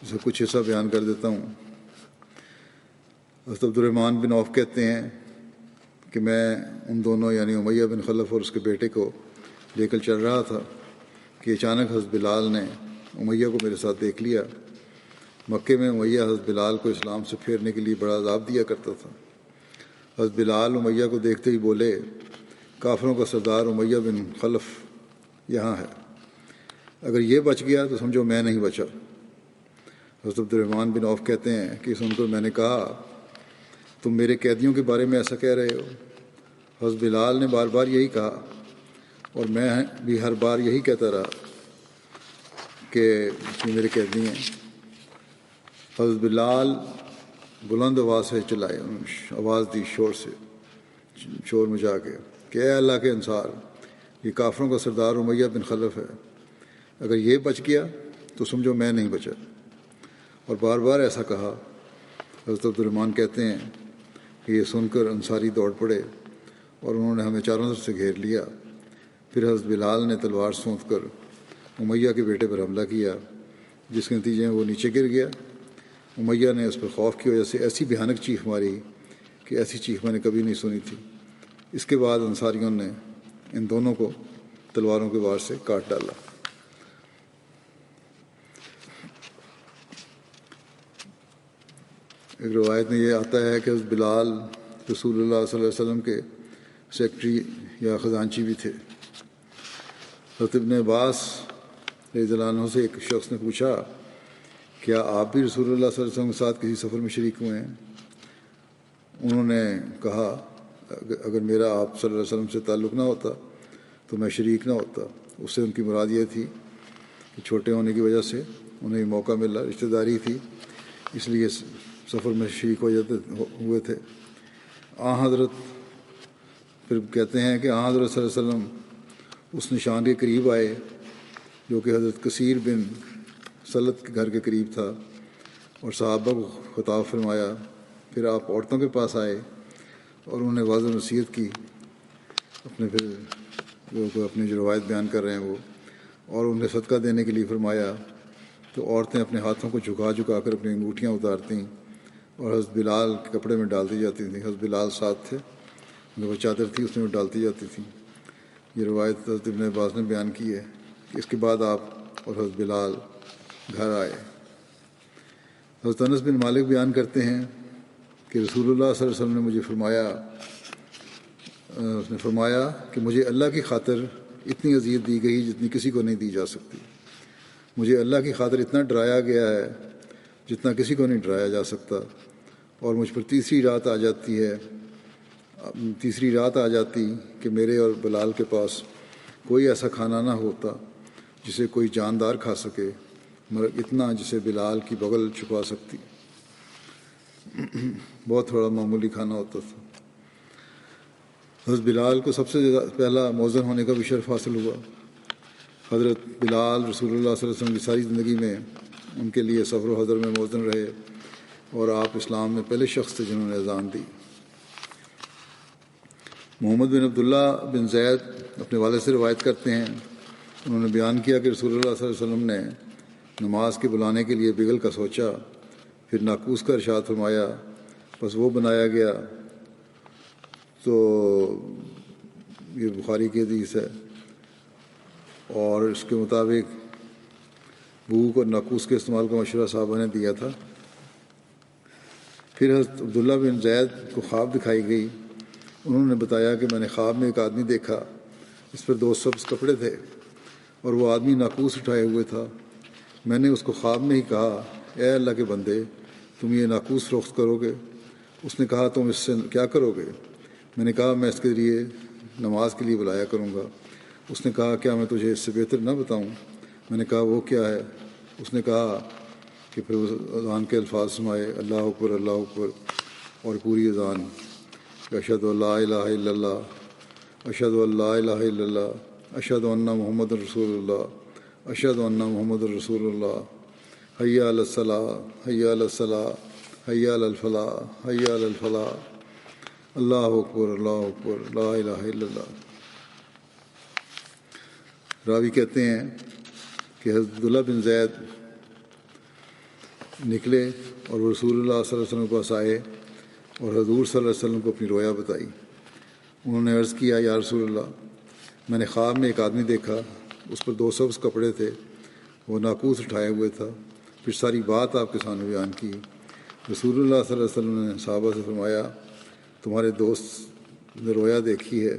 جسے کچھ حصہ بیان کر دیتا ہوں۔ حضرت عبد الرحمن بن عوف کہتے ہیں کہ میں ان دونوں یعنی امیہ بن خلف اور اس کے بیٹے کو لے کر چل رہا تھا کہ اچانک حضرت بلال نے امیہ کو میرے ساتھ دیکھ لیا۔ مکے میں امیہ حضرت بلال کو اسلام سے پھیرنے کے لیے بڑا عذاب دیا کرتا تھا۔ حضرت بلال امیہ کو دیکھتے ہی بولے، کافروں کا سردار امیہ بن خلف یہاں ہے، اگر یہ بچ گیا تو سمجھو میں نہیں بچا۔ حضرت عبد الرحمن بن عوف کہتے ہیں کہ سن کر میں نے کہا، تم میرے قیدیوں کے بارے میں ایسا کہہ رہے ہو؟ حضرت بلال نے بار بار یہی کہا اور میں بھی ہر بار یہی کہتا رہا کہ یہ میرے قیدی ہیں۔ حضرت بلال بلند آواز سے چلائے، آواز دی شور مچا کے کہ اے اللہ کے انصار، یہ کافروں کا سردار امیہ بن خلف ہے، اگر یہ بچ گیا تو سمجھو میں نہیں بچا، اور بار بار ایسا کہا۔ حضرت عبد الرحمن کہتے ہیں کہ یہ سن کر انصاری دوڑ پڑے اور انہوں نے ہمیں چاروں طرف سے گھیر لیا۔ پھر حضرت بلال نے تلوار سونت کر امیہ کے بیٹے پر حملہ کیا، جس کے نتیجے میں وہ نیچے گر گیا۔ امیہ نے اس پر خوف کی وجہ سے ایسی بھیانک چیخ ماری کہ ایسی چیخ میں نے کبھی نہیں سنی تھی۔ اس کے بعد انصاریوں نے ان دونوں کو تلواروں کے وار سے کاٹ ڈالا۔ ایک روایت میں یہ آتا ہے کہ حضرت بلال رسول اللہ صلی اللہ علیہ وسلم کے سیکرٹری یا خزانچی بھی تھے۔ حضرت ابن عباس رضی اللہ عنہ سے ایک شخص نے پوچھا، کیا آپ بھی رسول اللہ صلی اللہ علیہ وسلم کے ساتھ کسی سفر میں شریک ہوئے ہیں؟ انہوں نے کہا، اگر میرا آپ صلی اللہ علیہ وسلم سے تعلق نہ ہوتا تو میں شریک نہ ہوتا۔ اس سے ان کی مراد یہ تھی کہ چھوٹے ہونے کی وجہ سے انہیں یہ موقع ملا، رشتہ داری تھی، اس لیے سفر میں شریک ہوئے تھے۔ حضرت پھر کہتے ہیں کہ حضرت صلی اللہ علیہ وسلم اس نشان کے قریب آئے جو کہ حضرت کثیر بن سلت کے گھر کے قریب تھا، اور صحابہ کو خطاب فرمایا۔ پھر آپ عورتوں کے پاس آئے اور انہوں نے واضح نصیحت کی، اپنی جو روایت بیان کر رہے ہیں وہ، اور انہیں صدقہ دینے کے لیے فرمایا۔ تو عورتیں اپنے ہاتھوں کو جھکا کر اپنی انگوٹھیاں اتارتیں اور حضرت بلال کے کپڑے میں ڈالتی جاتی تھیں۔ حضرت بلال ساتھ تھے، ان کی وہ چادر تھی اس میں ڈالتی جاتی تھیں۔ یہ روایت حضرت ابن عباس نے بیان کی ہے کہ اس کے بعد آپ اور حضرت بلال گھر آئے۔ حضرت انس بن مالک بیان کرتے ہیں کہ رسول اللہ صلی اللہ علیہ وسلم نے مجھے فرمایا کہ مجھے اللہ کی خاطر اتنی اذیت دی گئی جتنی کسی کو نہیں دی جا سکتی۔ مجھے اللہ کی خاطر اتنا ڈرایا گیا ہے جتنا کسی کو نہیں ڈرایا جا سکتا، اور مجھ پر تیسری رات آ جاتی کہ میرے اور بلال کے پاس کوئی ایسا کھانا نہ ہوتا جسے کوئی جاندار کھا سکے، مگر اتنا جسے بلال کی بغل چھپا سکتی۔ بہت تھوڑا معمولی کھانا ہوتا تھا۔ حضرت بلال کو سب سے پہلا مؤذن ہونے کا بھی شرف حاصل ہوا۔ حضرت بلال رسول اللہ صلی اللہ علیہ وسلم کی ساری زندگی میں ان کے لیے سفر و حضر میں مؤذن رہے، اور آپ اسلام میں پہلے شخص تھے جنہوں نے اذان دی۔ محمد بن عبداللہ بن زید اپنے والد سے روایت کرتے ہیں، انہوں نے بیان کیا کہ رسول اللہ صلی اللہ علیہ وسلم نے نماز کے بلانے کے لیے بگل کا سوچا، پھر ناقوس کا ارشاد فرمایا، بس وہ بنایا گیا۔ تو یہ بخاری کی حدیث ہے، اور اس کے مطابق بھوک اور ناقوس کے استعمال کا مشورہ صحابہ نے دیا تھا۔ پھر حضرت عبداللہ بن زید کو خواب دکھائی گئی۔ انہوں نے بتایا کہ میں نے خواب میں ایک آدمی دیکھا، اس پر 2 سبز کپڑے تھے اور وہ آدمی ناقوس اٹھائے ہوئے تھا۔ میں نے اس کو خواب میں ہی کہا، اے اللہ کے بندے، تم یہ ناقوس فروخت کرو گے؟ اس نے کہا، تم اس سے کیا کرو گے؟ میں نے کہا، میں اس کے ذریعے نماز کے لیے بلایا کروں گا۔ اس نے کہا، کیا میں تجھے اس سے بہتر نہ بتاؤں؟ میں نے کہا، وہ کیا ہے؟ اس نے کہا کہ پھر وہ اذان کے الفاظ سنائے، اللہ اکبر اللہ اکبر، اور پوری اذان، اشہد ان لا الہ الا اللہ، اشہد ان لا الہ الا اللہ، اشہد ان محمد رسول اللہ، اشہد ان محمد رسول اللہ، حی علی الصلاۃ، حی علی الصلاۃ، حی علی الفلاح، حی علی الفلاح، اللہ اکبر، اللہ اکبر، لا الہ الا اللہ۔ راوی کہتے ہیں کہ حضرت عبداللہ بن زید نکلے اور رسول اللہ صلی اللہ علیہ وسلم کے پاس آئے اور حضور صلی اللہ علیہ وسلم کو اپنی رویا بتائی۔ انہوں نے عرض کیا، یا رسول اللہ، میں نے خواب میں ایک آدمی دیکھا، اس پر 2 سبز کپڑے تھے، وہ ناقوس اٹھائے ہوئے تھا۔ پھر ساری بات آپ کے سامنے بیان کی۔ رسول اللہ صلی اللہ علیہ وسلم نے صحابہ سے فرمایا، تمہارے دوست نے رویا دیکھی ہے۔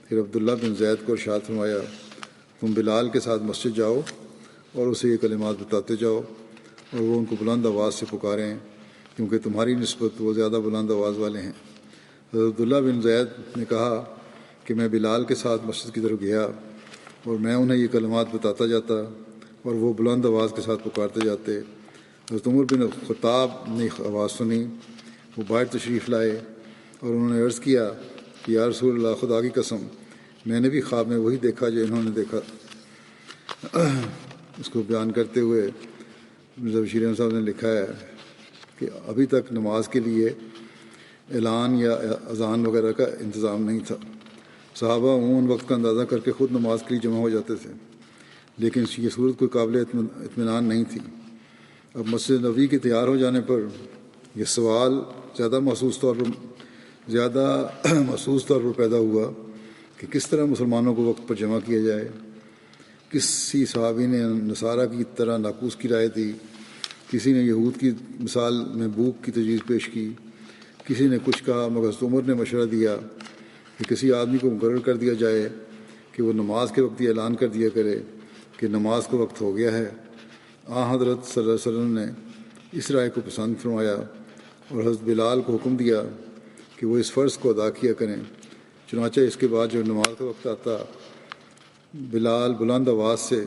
پھر عبداللہ بن زید کو ارشاد فرمایا، تم بلال کے ساتھ مسجد جاؤ اور اسے یہ کلمات بتاتے جاؤ اور وہ ان کو بلند آواز سے پکاریں، کیونکہ تمہاری نسبت وہ زیادہ بلند آواز والے ہیں۔ حضرت عبداللہ بن زید نے کہا کہ میں بلال کے ساتھ مسجد کی طرف گیا اور میں انہیں یہ کلمات بتاتا جاتا اور وہ بلند آواز کے ساتھ پکارتے جاتے۔ حضرت عمر بن خطاب نے آواز سنی، وہ باہر تشریف لائے اور انہوں نے عرض کیا کہ یا رسول اللہ، خدا کی قسم، میں نے بھی خواب میں وہی دیکھا جو انہوں نے دیکھا۔ اس کو بیان کرتے ہوئے مرزا بشیر احمد صاحب نے لکھا ہے کہ ابھی تک نماز کے لیے اعلان یا اذان وغیرہ کا انتظام نہیں تھا۔ صحابہ عموماً وقت کا اندازہ کر کے خود نماز کے لیے جمع ہو جاتے تھے، لیکن یہ صورت کوئی قابل اطمینان نہیں تھی۔ اب مسجد نبوی کے تیار ہو جانے پر یہ سوال زیادہ محسوس طور پر پیدا ہوا کہ کس طرح مسلمانوں کو وقت پر جمع کیا جائے۔ کسی صحابی نے نصارہ کی طرح ناقوس کی رائے دی، کسی نے یہود کی مثال میں بھوک کی تجویز پیش کی، کسی نے کچھ کہا، مگر حضرت عمر نے مشورہ دیا کہ کسی آدمی کو مقرر کر دیا جائے کہ وہ نماز کے وقت یہ اعلان کر دیا کرے کہ نماز کا وقت ہو گیا ہے۔ حضرت صلی اللہ علیہ وسلم نے اس رائے کو پسند فرمایا اور حضرت بلال کو حکم دیا کہ وہ اس فرض کو ادا کیا کریں۔ چنانچہ اس کے بعد جب نماز کا وقت آتا، بلال بلند آواز سے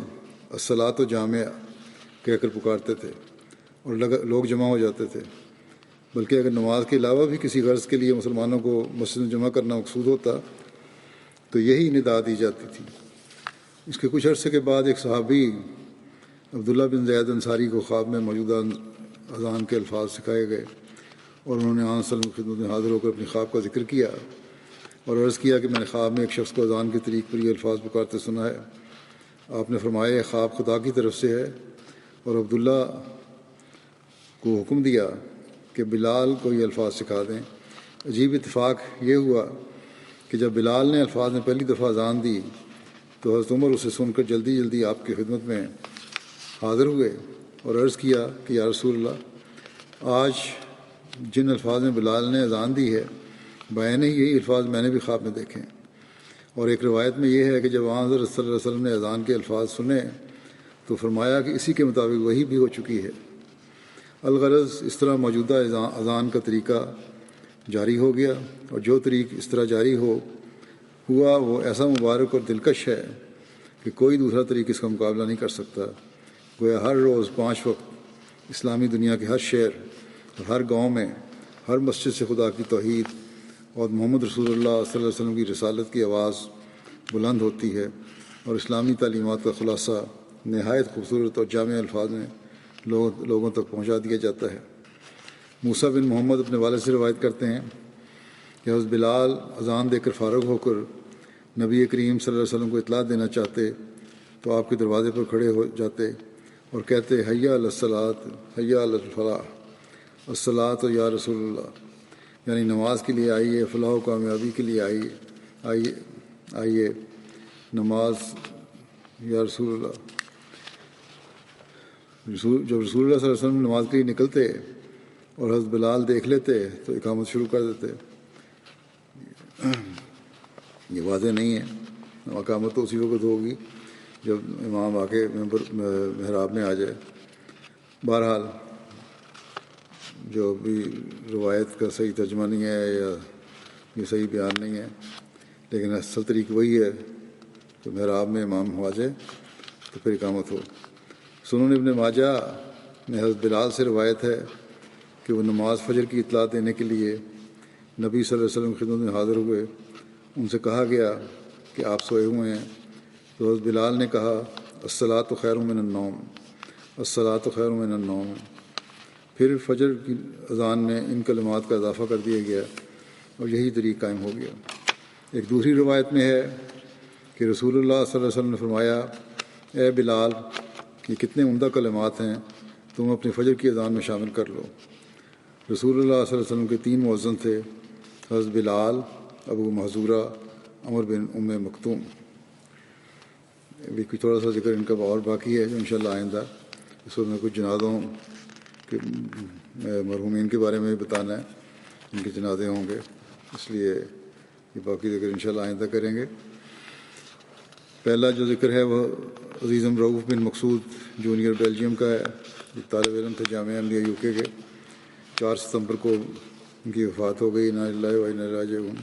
الصلاۃ جامعہ کہہ کر پکارتے تھے اور لوگ جمع ہو جاتے تھے۔ بلکہ اگر نماز کے علاوہ بھی کسی غرض کے لیے مسلمانوں کو مسجد میں جمع کرنا مقصود ہوتا تو یہی ندا دی جاتی تھی۔ اس کے کچھ عرصے کے بعد ایک صحابی عبداللہ بن زید انصاری کو خواب میں موجودہ اذان کے الفاظ سکھائے گئے اور انہوں نے آن صلی اللہ علیہ وسلم کی خدمت میں حاضر ہو کر اپنی خواب کا ذکر کیا اور عرض کیا کہ میں نے خواب میں ایک شخص کو اذان کے طریق پر یہ الفاظ پکارتے سنا ہے۔ آپ نے فرمایا، یہ خواب خدا کی طرف سے ہے، اور عبداللہ کو حکم دیا کہ بلال کو یہ الفاظ سکھا دیں۔ عجیب اتفاق یہ ہوا کہ جب بلال نے الفاظ میں پہلی دفعہ اذان دی تو حضرت عمر اسے سن کر جلدی جلدی آپ کی خدمت میں حاضر ہوئے اور عرض کیا کہ یا رسول اللہ، آج جن الفاظ میں بلال نے اذان دی ہے، بعین یہی الفاظ میں نے بھی خواب میں دیکھے ہیں۔ اور ایک روایت میں یہ ہے کہ جب حضرت صلی اللہ علیہ وسلم نے اذان کے الفاظ سنے تو فرمایا کہ اسی کے مطابق وہی بھی ہو چکی ہے۔ الغرض اس طرح موجودہ اذان کا طریقہ جاری ہو گیا، اور جو طریق اس طرح جاری ہوا وہ ایسا مبارک اور دلکش ہے کہ کوئی دوسرا طریق اس کا مقابلہ نہیں کر سکتا۔ گویا ہر روز 5 وقت اسلامی دنیا کے ہر شہر اور ہر گاؤں میں ہر مسجد سے خدا کی توحید اور محمد رسول اللہ صلی اللہ علیہ وسلم کی رسالت کی آواز بلند ہوتی ہے، اور اسلامی تعلیمات کا خلاصہ نہایت خوبصورت اور جامع الفاظ میں لوگوں تک پہنچا دیا جاتا ہے۔ موسیٰ بن محمد اپنے والد سے روایت کرتے ہیں کہ حضرت بلال اذان دے کر فارغ ہو کر نبی کریم صلی اللہ علیہ وسلم کو اطلاع دینا چاہتے تو آپ کے دروازے پر کھڑے ہو جاتے اور کہتے، حی علی الصلاۃ، حی علی الفلاح، الصلاۃ یا رسول اللہ، یعنی نماز کے لیے آئیے، فلاح و کامیابی کے لیے آئیے، نماز یا رسول اللہ۔ جب رسول اللہ صلی اللہ علیہ وسلم نماز کے لیے نکلتے اور حضرت بلال دیکھ لیتے تو اقامت شروع کر دیتے۔ یہ واضح نہیں ہے، اقامت تو اسی وقت ہوگی جب امام آ کے محراب میں آ جائے۔ بہرحال جو بھی روایت کا صحیح ترجمہ نہیں ہے یا یہ صحیح بیان نہیں ہے، لیکن اصل طریق وہی ہے کہ محراب میں امام ہو جائے تو پھر اقامت ہو۔ سنن ابن ماجہ میں حضرت بلال سے روایت ہے کہ وہ نماز فجر کی اطلاع دینے کے لیے نبی صلی اللہ علیہ وسلم کی خدمت میں حاضر ہوئے۔ ان سے کہا گیا کہ آپ سوئے ہوئے ہیں، تو حضرت بلال نے کہا، الصلاۃ خیر من النوم، الصلاۃ خیر من النوم۔ پھر فجر کی اذان میں ان کلمات کا اضافہ کر دیا گیا اور یہی طریق قائم ہو گیا۔ ایک دوسری روایت میں ہے کہ رسول اللہ صلی اللہ علیہ وسلم نے فرمایا، اے بلال، یہ کتنے عمدہ کلمات ہیں، تم اپنے فجر کی اذان میں شامل کر لو۔ رسول اللہ صلی اللہ علیہ وسلم کے 3 مؤذن تھے، حضرت بلال، ابو محذورہ، عمر بن ام مکتوم۔ ابھی تھوڑا سا ذکر ان کا اور باقی ہے جو انشاءاللہ آئندہ اس وقت میں کچھ جنازوں کے مرحومین کے بارے میں بھی بتانا ہے، ان کے جنازے ہوں گے، اس لیے یہ باقی ذکر انشاءاللہ آئندہ کریں گے۔ پہلا جو ذکر ہے وہ عزیزم رؤوف بن مقصود جونیئر بیلجیم کا ہے، ایک طالب علم تھے جامعہ احمدیہ یو کے 4 ستمبر کو ان کی وفات ہو گئی، انا للہ و انا الیہ راجعون،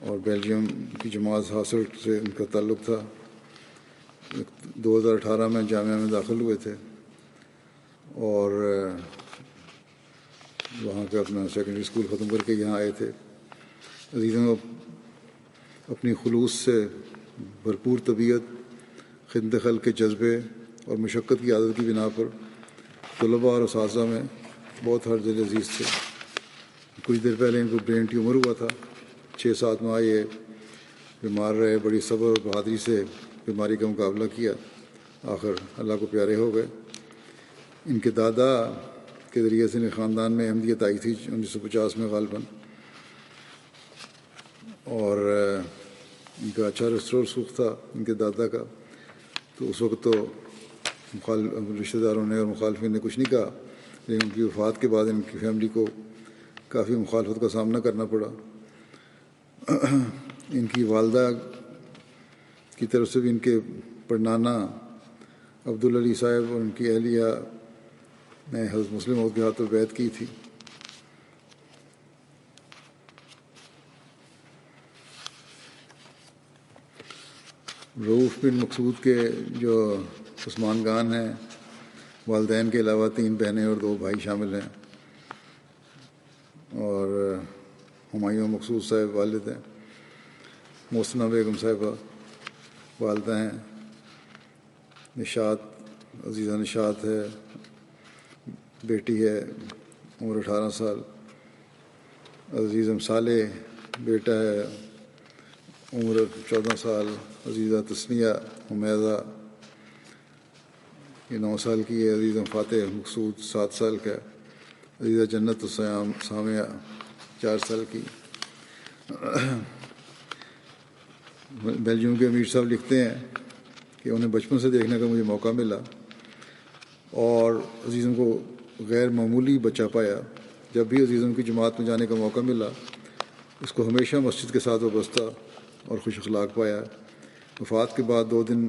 اور بیلجیم کی جماعت حاصل سے ان کا تعلق تھا۔ 2018 میں جامعہ میں داخل ہوئے تھے اور وہاں کا اپنا سیکنڈری اسکول ختم کر کے یہاں آئے تھے۔ عزیزوں، اپنی خلوص سے بھرپور طبیعت، خدمت خلق کے جذبے اور مشقت کی عادت کی بنا پر طلباء اور اساتذہ میں بہت ہر دل عزیز تھے۔ کچھ دیر پہلے ان کو برین ٹیومر ہوا تھا، 6-7 ماہ یہ بیمار رہے، بڑی صبر اور بہادری سے بیماری کا مقابلہ کیا، آخر اللہ کو پیارے ہو گئے۔ ان کے دادا کے ذریعے سے خاندان میں احمدیت آئی تھی 1950 میں غالباً، اور ان کا اچھا رسوخ تھا ان کے دادا کا، تو اس وقت تو رشتہ داروں نے اور مخالفین نے کچھ نہیں کہا، لیکن ان کی وفات کے بعد ان کی فیملی کو کافی مخالفت کا سامنا کرنا پڑا۔ ان کی والدہ کی طرف سے بھی ان کے پڑنانا عبدالعلی صاحب اور ان کی اہلیہ نے حضرت مسلم موعود کے ہاتھ پر بیعت کی تھی۔ رؤوف بن مقصود کے جو عثمان ہیں، والدین کے علاوہ 3 بہنیں اور 2 بھائی شامل ہیں، اور ہمایوں مقصود صاحب والد ہیں، محسنہ بیگم صاحبہ والدہ ہیں، نشاط عزیزہ نشاط ہے، بیٹی ہے، عمر 18 سال، عزیزم صالح بیٹا ہے، عمر 14 سال، عزیزہ تسمیہ حمیدہ یہ 9 سال کی ہے، عزیزم فاتح مقصود 7 سال کا، عزیزہ جنت سامعہ 4 سال کی۔ بیلجیم کے امیر صاحب لکھتے ہیں کہ انہیں بچپن سے دیکھنے کا مجھے موقع ملا اور عزیزم کو غیر معمولی بچہ پایا۔ جب بھی عزیزم کی جماعت میں جانے کا موقع ملا، اس کو ہمیشہ مسجد کے ساتھ وابستہ اور خوش اخلاق پایا۔ وفات کے بعد 2 دن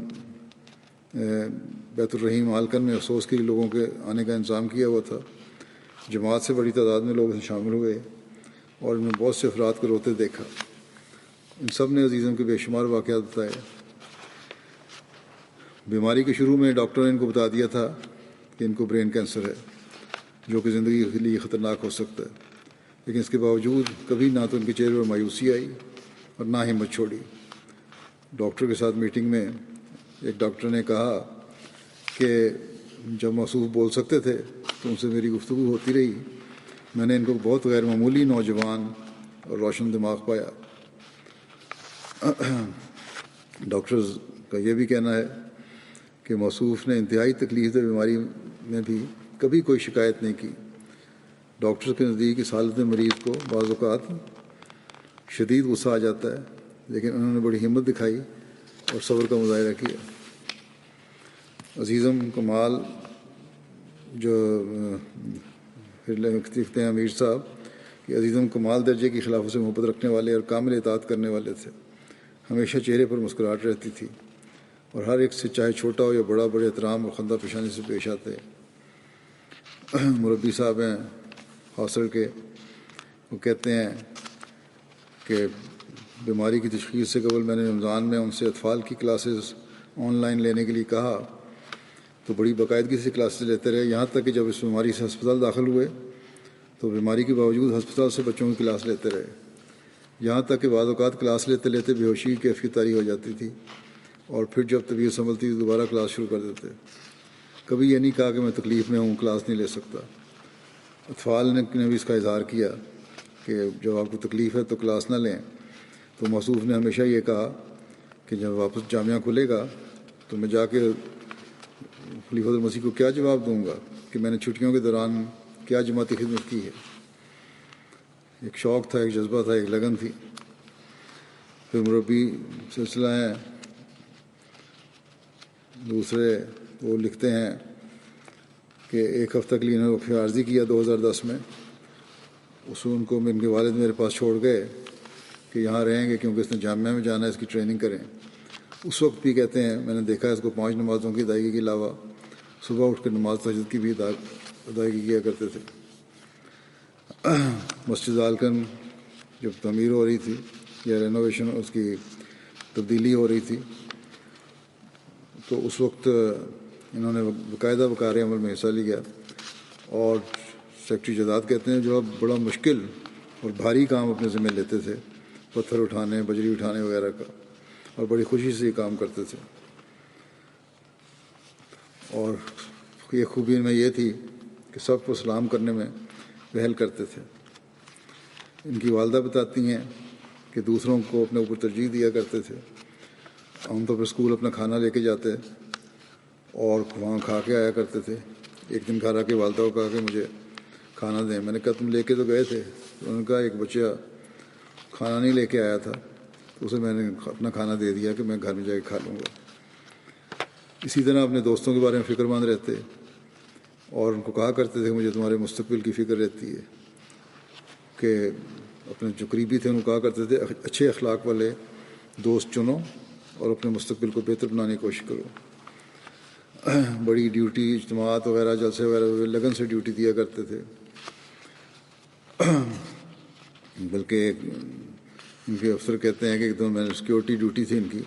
بیت الرحیم ہالکن میں افسوس کے لیے لوگوں کے آنے کا انتظام کیا ہوا تھا۔ جماعت سے بڑی تعداد میں لوگ شامل ہوئے اور ان میں بہت سے افراد کو روتے دیکھا۔ ان سب نے عزیزم کے بے شمار واقعات بتائے۔ بیماری کے شروع میں ڈاکٹر نے ان کو بتا دیا تھا کہ ان کو برین کینسر ہے، جو کہ زندگی کے لیے خطرناک ہو سکتا ہے، لیکن اس کے باوجود کبھی نہ تو ان کے چہرے پر مایوسی آئی اور نہ ہمت چھوڑی۔ ڈاکٹر کے ساتھ میٹنگ میں ایک ڈاکٹر نے کہا کہ جب موصوف بول سکتے تھے تو ان سے میری گفتگو ہوتی رہی، میں نے ان کو بہت غیر معمولی نوجوان اور روشن دماغ پایا۔ ڈاکٹرز کا یہ بھی کہنا ہے کہ موصوف نے انتہائی تکلیف دہ بیماری میں بھی کبھی کوئی شکایت نہیں کی۔ ڈاکٹر کے نزدیک اس حالت میں مریض کو بعض اوقات شدید غصہ آ جاتا ہے، لیکن انہوں نے بڑی ہمت دکھائی اور صبر کا مظاہرہ کیا۔ عزیزم کمال جو لکھتے ہیں امیر صاحب کہ عزیزم کمال درجے کی خلافت سے محبت رکھنے والے اور کامل اطاعت کرنے والے تھے۔ ہمیشہ چہرے پر مسکراہٹ رہتی تھی اور ہر ایک سے چاہے چھوٹا ہو یا بڑا بڑے احترام اور خندہ پیشانی سے پیش آتے۔ مربی صاحب ہیں حاصل کے، وہ کہتے ہیں کہ بیماری کی تشخیص سے قبل میں نے رمضان میں ان سے اطفال کی کلاسز آن لائن لینے کے لیے کہا تو بڑی باقاعدگی سے کلاسز لیتے رہے، یہاں تک کہ جب اس بیماری سے ہسپتال داخل ہوئے تو بیماری کے باوجود ہسپتال سے بچوں کی کلاس لیتے رہے، یہاں تک کہ بعض اوقات کلاس لیتے لیتے بے ہوشی کی کیفیت طاری ہو جاتی تھی اور پھر جب طبیعت سنبھلتی تو دوبارہ کلاس شروع کر دیتے۔ کبھی یہ نہیں کہا کہ میں تکلیف میں ہوں، کلاس نہیں لے سکتا۔ اطفال نے بھی اس کا اظہار کیا کہ جب آپ کو تکلیف ہے تو کلاس نہ لیں. تو موصوف نے ہمیشہ یہ کہا کہ جب واپس جامعہ کھلے گا تو میں جا کے خلیفۃ المسیح کو کیا جواب دوں گا کہ میں نے چھٹیوں کے دوران کیا جماعتی خدمت کی ہے. ایک شوق تھا، ایک جذبہ تھا، ایک لگن تھی. پھر مربی سلسلہ ہیں دوسرے، وہ لکھتے ہیں کہ ایک ہفتہ کے لیے انہوں نے وقفہ عارضی کیا 2010 میں. اس ان کو ان کے والد میرے پاس چھوڑ گئے کہ یہاں رہیں گے کیونکہ اس نے جامعہ میں جانا ہے، اس کی ٹریننگ کریں. اس وقت بھی کہتے ہیں میں نے دیکھا ہے اس کو 5 نمازوں کی ادائیگی کے علاوہ صبح اٹھ کر نماز تہجد کی بھی ادائیگی کیا کرتے تھے. مسجد آلکن جب تعمیر ہو رہی تھی یا رینوویشن، اس کی تبدیلی ہو رہی تھی، تو اس وقت انہوں نے باقاعدہ وقار عمل میں حصہ لیا. اور سیکٹری جداد کہتے ہیں جو اب بڑا مشکل اور بھاری کام اپنے ذمہ لیتے تھے، پتھر اٹھانے، بجری اٹھانے وغیرہ کا، اور بڑی خوشی سے یہ کام کرتے تھے. اور یہ خوبی میں یہ تھی کہ سب کو سلام کرنے میں پہل کرتے تھے. ان کی والدہ بتاتی ہیں کہ دوسروں کو اپنے اوپر ترجیح دیا کرتے تھے. عام طور پر اسکول اپنا کھانا لے کے جاتے اور وہاں کھا کے آیا کرتے تھے. ایک دن گھر آ کے والدہ کو کہا کہ مجھے کھانا دیں. میں نے کہا تم لے کے تو گئے تھے. انہوں نے کہا ایک بچہ کھانا نہیں لے کے آیا تھا تو اسے میں نے اپنا کھانا دے دیا کہ میں گھر میں جا کے کھا لوں گا. اسی طرح اپنے دوستوں کے بارے میں فکر مند رہتے اور ان کو کہا کرتے تھے کہ مجھے تمہارے مستقبل کی فکر رہتی ہے. کہ اپنے جو قریبی تھے ان کو کہا کرتے تھے اچھے اخلاق والے دوست چنو اور اپنے مستقبل کو بہتر بنانے کی کوشش کرو. بڑی ڈیوٹی، اجتماعات وغیرہ، جلسے وغیرہ لگن سے ڈیوٹی دیا کرتے تھے. بلکہ ان کے افسر کہتے ہیں کہ ایک دم میں نے سیکورٹی ڈیوٹی تھی ان کی،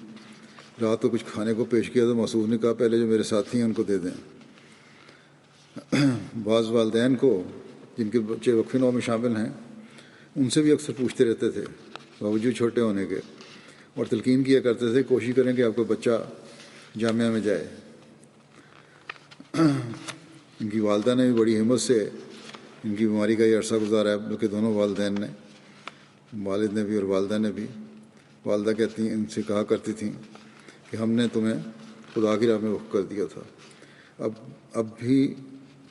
رات کو کچھ کھانے کو پیش کیا تو موصوف نے کہا پہلے جو میرے ساتھی ہیں ان کو دے دیں. بعض والدین کو جن کے بچے وقف نو میں شامل ہیں ان سے بھی اکثر پوچھتے رہتے تھے باوجود چھوٹے ہونے کے، اور تلقین کیا کرتے تھے کوشش کریں کہ آپ کا بچہ جامعہ میں جائے. ان کی والدہ نے بھی بڑی ہمت سے ان کی بیماری کا یہ عرصہ گزارا ہے، بلکہ دونوں والدین نے، والد نے بھی اور والدہ نے بھی. والدہ کہتی ہیں ان سے کہا کرتی تھیں کہ ہم نے تمہیں خدا کی راہ میں وقف کر دیا تھا، اب بھی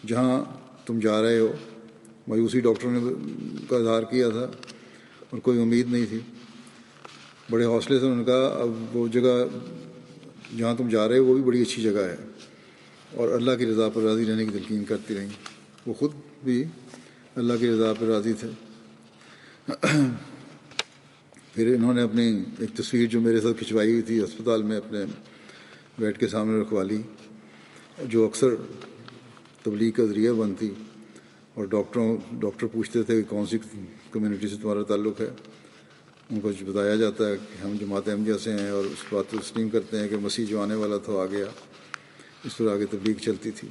جہاں تم جا رہے ہو. مایوسی ڈاکٹروں نے کا اظہار کیا تھا اور کوئی امید نہیں تھی. بڑے حوصلے سے انہوں نے کہا اب وہ جگہ جہاں تم جا رہے ہو وہ بھی بڑی اچھی جگہ ہے، اور اللہ کی رضا پر راضی رہنے کی تلقین کرتی رہیں. وہ خود بھی اللہ کی رضا پر راضی تھے. پھر انہوں نے اپنی ایک تصویر جو میرے ساتھ کھنچوائی ہوئی تھی اسپتال میں اپنے بیڈ کے سامنے رکھوا لی، جو اکثر تبلیغ کا ذریعہ بنتی. اور ڈاکٹر پوچھتے تھے کہ کون سی کمیونٹی سے تمہارا تعلق ہے. ان کو بتایا جاتا ہے کہ ہم جماعت احمدیہ سے ہیں، اور اس بات کو تسلیم کرتے ہیں کہ مسیح جو آنے والا تھا آ گیا. اس پر آگے تبلیغ چلتی تھی.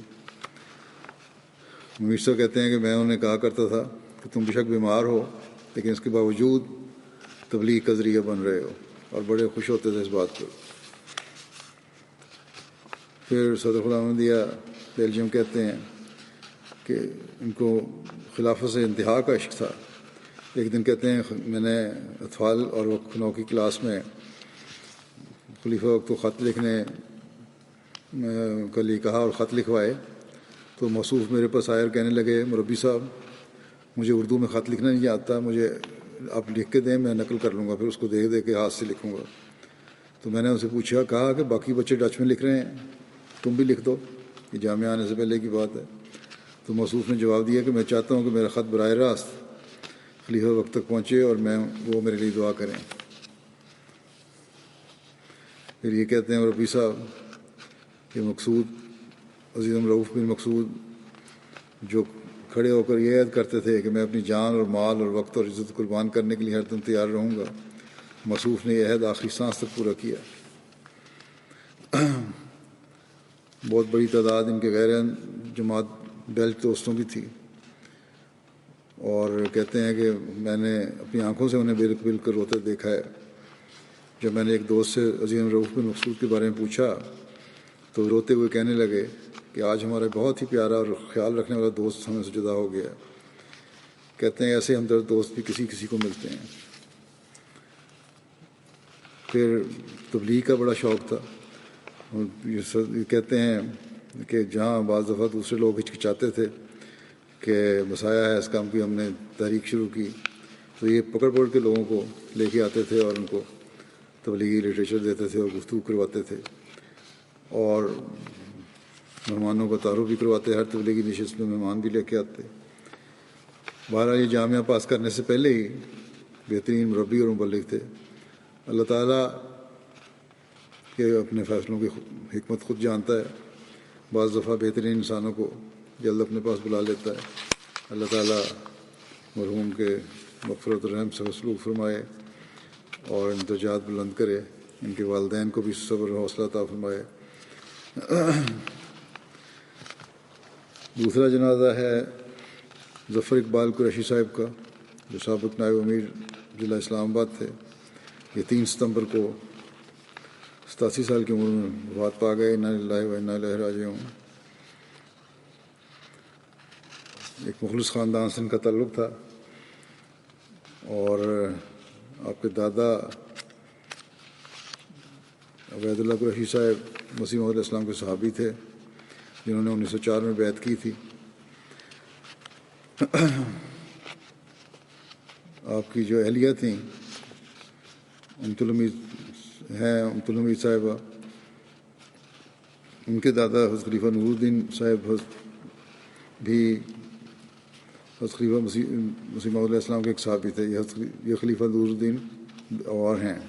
میر صاحب کہتے ہیں کہ میں انہیں کہا کرتا تھا کہ تم بے شک بیمار ہو لیکن اس کے باوجود تبلیغ کا ذریعہ بن رہے ہو، اور بڑے خوش ہوتے تھے اس بات پر. پھر صدر خدا احمدیہ بیلجیم کہتے ہیں کہ ان کو خلافت سے انتہا کا عشق تھا. ایک دن کہتے ہیں میں نے اطفال اور وقف نو کی کلاس میں خلیفہ وقت کو خط لکھنے کا لیے کہا اور خط لکھوائے تو موصوف میرے پاس آئے اور کہنے لگے مربی صاحب مجھے اردو میں خط لکھنا نہیں آتا، مجھے آپ لکھ کے دیں، میں نقل کر لوں گا، پھر اس کو دیکھ کے ہاتھ سے لکھوں گا. تو میں نے ان سے پوچھا، کہا کہ باقی بچے ڈچ میں لکھ رہے ہیں تم بھی لکھ دو، یہ جامعہ آنے سے پہلے کی بات ہے. تو موصوف نے جواب دیا کہ میں چاہتا ہوں کہ میرا خط براہ راست خلیفہ وقت تک پہنچے اور وہ میرے لیے دعا کریں. پھر یہ کہتے ہیں ربی صاحب کہ مقصود عزیز رؤف بن مقصود جو کھڑے ہو کر یہ عہد کرتے تھے کہ میں اپنی جان اور مال اور وقت اور عزت قربان کرنے کے لیے ہر دم تیار رہوں گا، موصوف نے یہ عہد آخری سانس تک پورا کیا. بہت بڑی تعداد ان کے غیر جماعت بیلٹ دوستوں کی تھی، اور کہتے ہیں کہ میں نے اپنی آنکھوں سے انہیں بل کر روتے دیکھا ہے. جب میں نے ایک دوست سے عظیم رؤف بن مقصود کے بارے میں پوچھا تو روتے ہوئے کہنے لگے کہ آج ہمارا بہت ہی پیارا اور خیال رکھنے والا دوست ہمیں سے جدا ہو گیا. کہتے ہیں ایسے ہمدرد دوست بھی کسی کسی کو ملتے ہیں. پھر تبلیغ کا بڑا شوق تھا. یہ کہتے ہیں کہ جہاں بعض دفعہ دوسرے لوگ ہچکچاتے تھے کہ مسایا ہے اس کام کی، ہم نے تحریک شروع کی، تو یہ پکڑ پکڑ کے لوگوں کو لے کے آتے تھے اور ان کو تبلیغی لٹریچر دیتے تھے اور گفتگو کرواتے تھے اور مہمانوں کا تعارف بھی کرواتے. ہر تبلیغی نشست میں مہمان بھی لے کے آتے. بہرحال یہ جامعہ پاس کرنے سے پہلے ہی بہترین مربی اور مبلغ تھے. اللہ تعالیٰ کے اپنے فیصلوں کی حکمت خود جانتا ہے. بعض دفعہ بہترین انسانوں کو جلد اپنے پاس بلا لیتا ہے. اللہ تعالیٰ مرحوم کے مغفرت الرحم سے سلوک فرمائے اور ان درجات بلند کرے. ان کے والدین کو بھی صبر و حوصلہ عطا فرمائے. دوسرا جنازہ ہے ظفر اقبال قریشی صاحب کا، جو سابق نائب امیر ضلع اسلام آباد تھے. یہ 3 ستمبر کو 87 سال کی عمر میں وفات پا گئے. انا للہ و انا الیہ راجعون. ایک مخلص خاندان سے ان کا تعلق تھا اور آپ کے دادا عبید اللہ قریشی صاحب مسیح موعود علیہ السلام کے صحابی تھے جنہوں نے 1904 میں بیعت کی تھی. آپ کی جو اہلیہ تھیں امت الحمید صاحبہ، ان کے دادا حضرت خلیفہ نور الدین صاحب بھی حضرت خلیفہ مسیح موعود علیہ السلام کے ایک صحابی تھے. یہ خلیفہ نور الدین اور ہیں،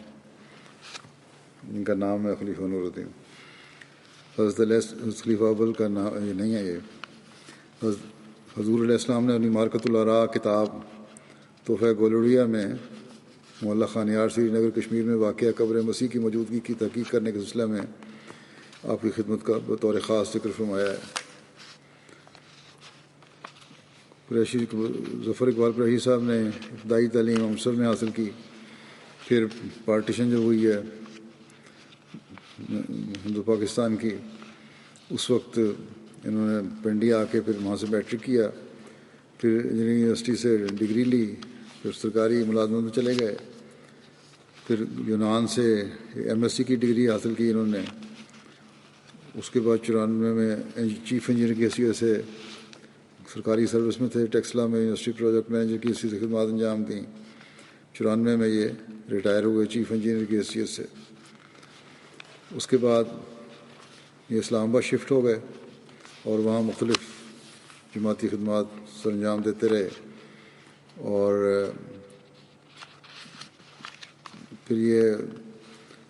ان کا نام ہے خلیفہ نور الدین. حضرت خلیفہ اول کا نام یہ نہیں ہے. یہ حضور علیہ السلام نے اپنی مارکۃ الآراء کتاب تحفہ گولڑیا میں معلّہ خانیار سری نگر کشمیر میں واقع قبر مسیح کی موجودگی کی تحقیق کرنے کے سلسلہ میں آپ کی خدمت کا بطور خاص ذکر فرمایا ہے. ظفر اقبال قریشی صاحب نے ابتدائی تعلیم امرتسر میں حاصل کی. پھر پارٹیشن جو ہوئی ہے ہندو پاکستان کی، اس وقت انہوں نے پنڈی آ کے پھر وہاں سے میٹرک کیا. پھر انجینئرنگ یونیورسٹی سے ڈگری لی. پھر سرکاری ملازمت میں چلے گئے. پھر یونان سے ایم ایس سی کی ڈگری حاصل کی انہوں نے. اس کے بعد 94 میں چیف انجینئر کی حیثیت سے سرکاری سروس میں تھے. ٹیکسلا میں یونیورسٹی پروجیکٹ مینیجر کی حیثیت سے خدمات انجام دیں. 94 میں یہ ریٹائر ہوئے چیف انجینئر کی حیثیت سے. اس کے بعد یہ اسلام آباد شفٹ ہو گئے اور وہاں مختلف جماعتی خدمات سر انجام دیتے رہے. اور پھر یہ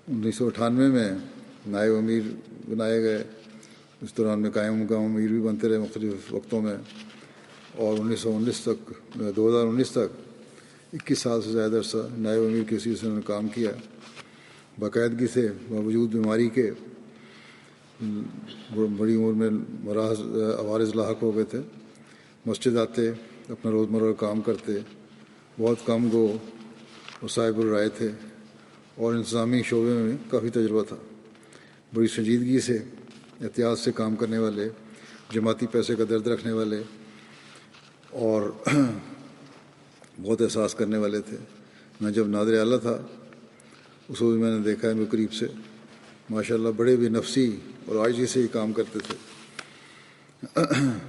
1998 میں نائب امیر بنائے گئے. اس دوران میں قائم مقام امیر بھی بنتے رہے مختلف وقتوں میں. اور 2019 تک 21 سال سے زیادہ عرصہ نائب امیر کی حیثیت سے انہوں نے کام کیا. باقاعدگی سے باوجود بیماری کے بڑی عمر میں مراحل عوارض لاحق ہو گئے تھے. مسجد آتے، اپنا روزمرہ کام کرتے، بہت کم گو اور صاحب الرائے تھے اور انتظامی شعبے میں کافی تجربہ تھا. بڑی سنجیدگی سے احتیاط سے کام کرنے والے، جماعتی پیسے کا درد رکھنے والے اور بہت احساس کرنے والے تھے. میں جب نادر اعلیٰ تھا اس وقت میں نے دیکھا ان کو قریب سے. ماشاءاللہ بڑے بھی نفسی اور عاجزی سے ہی کام کرتے تھے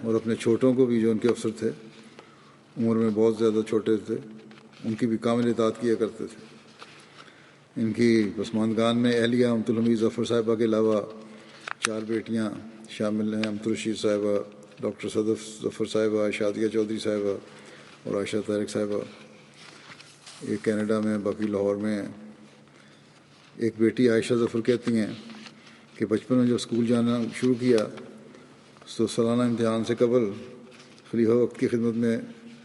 اور اپنے چھوٹوں کو بھی جو ان کے افسر تھے عمر میں بہت زیادہ چھوٹے تھے ان کی بھی کامل اطاعت کیا کرتے تھے. ان کی پسماندگان میں اہلیہ امت الحمید ظفر صاحبہ کے علاوہ 4 بیٹیاں شامل ہیں. امت الرشید صاحبہ، ڈاکٹر صدف ظفر صاحبہ، شادیہ چودھری صاحبہ اور عائشہ طارق صاحبہ. ایک کینیڈا میں، باقی لاہور میں ہیں. ایک بیٹی عائشہ ظفر کہتی ہیں کہ بچپن میں جب اسکول جانا شروع کیا تو سالانہ امتحان سے قبل خلیفہ وقت کی خدمت میں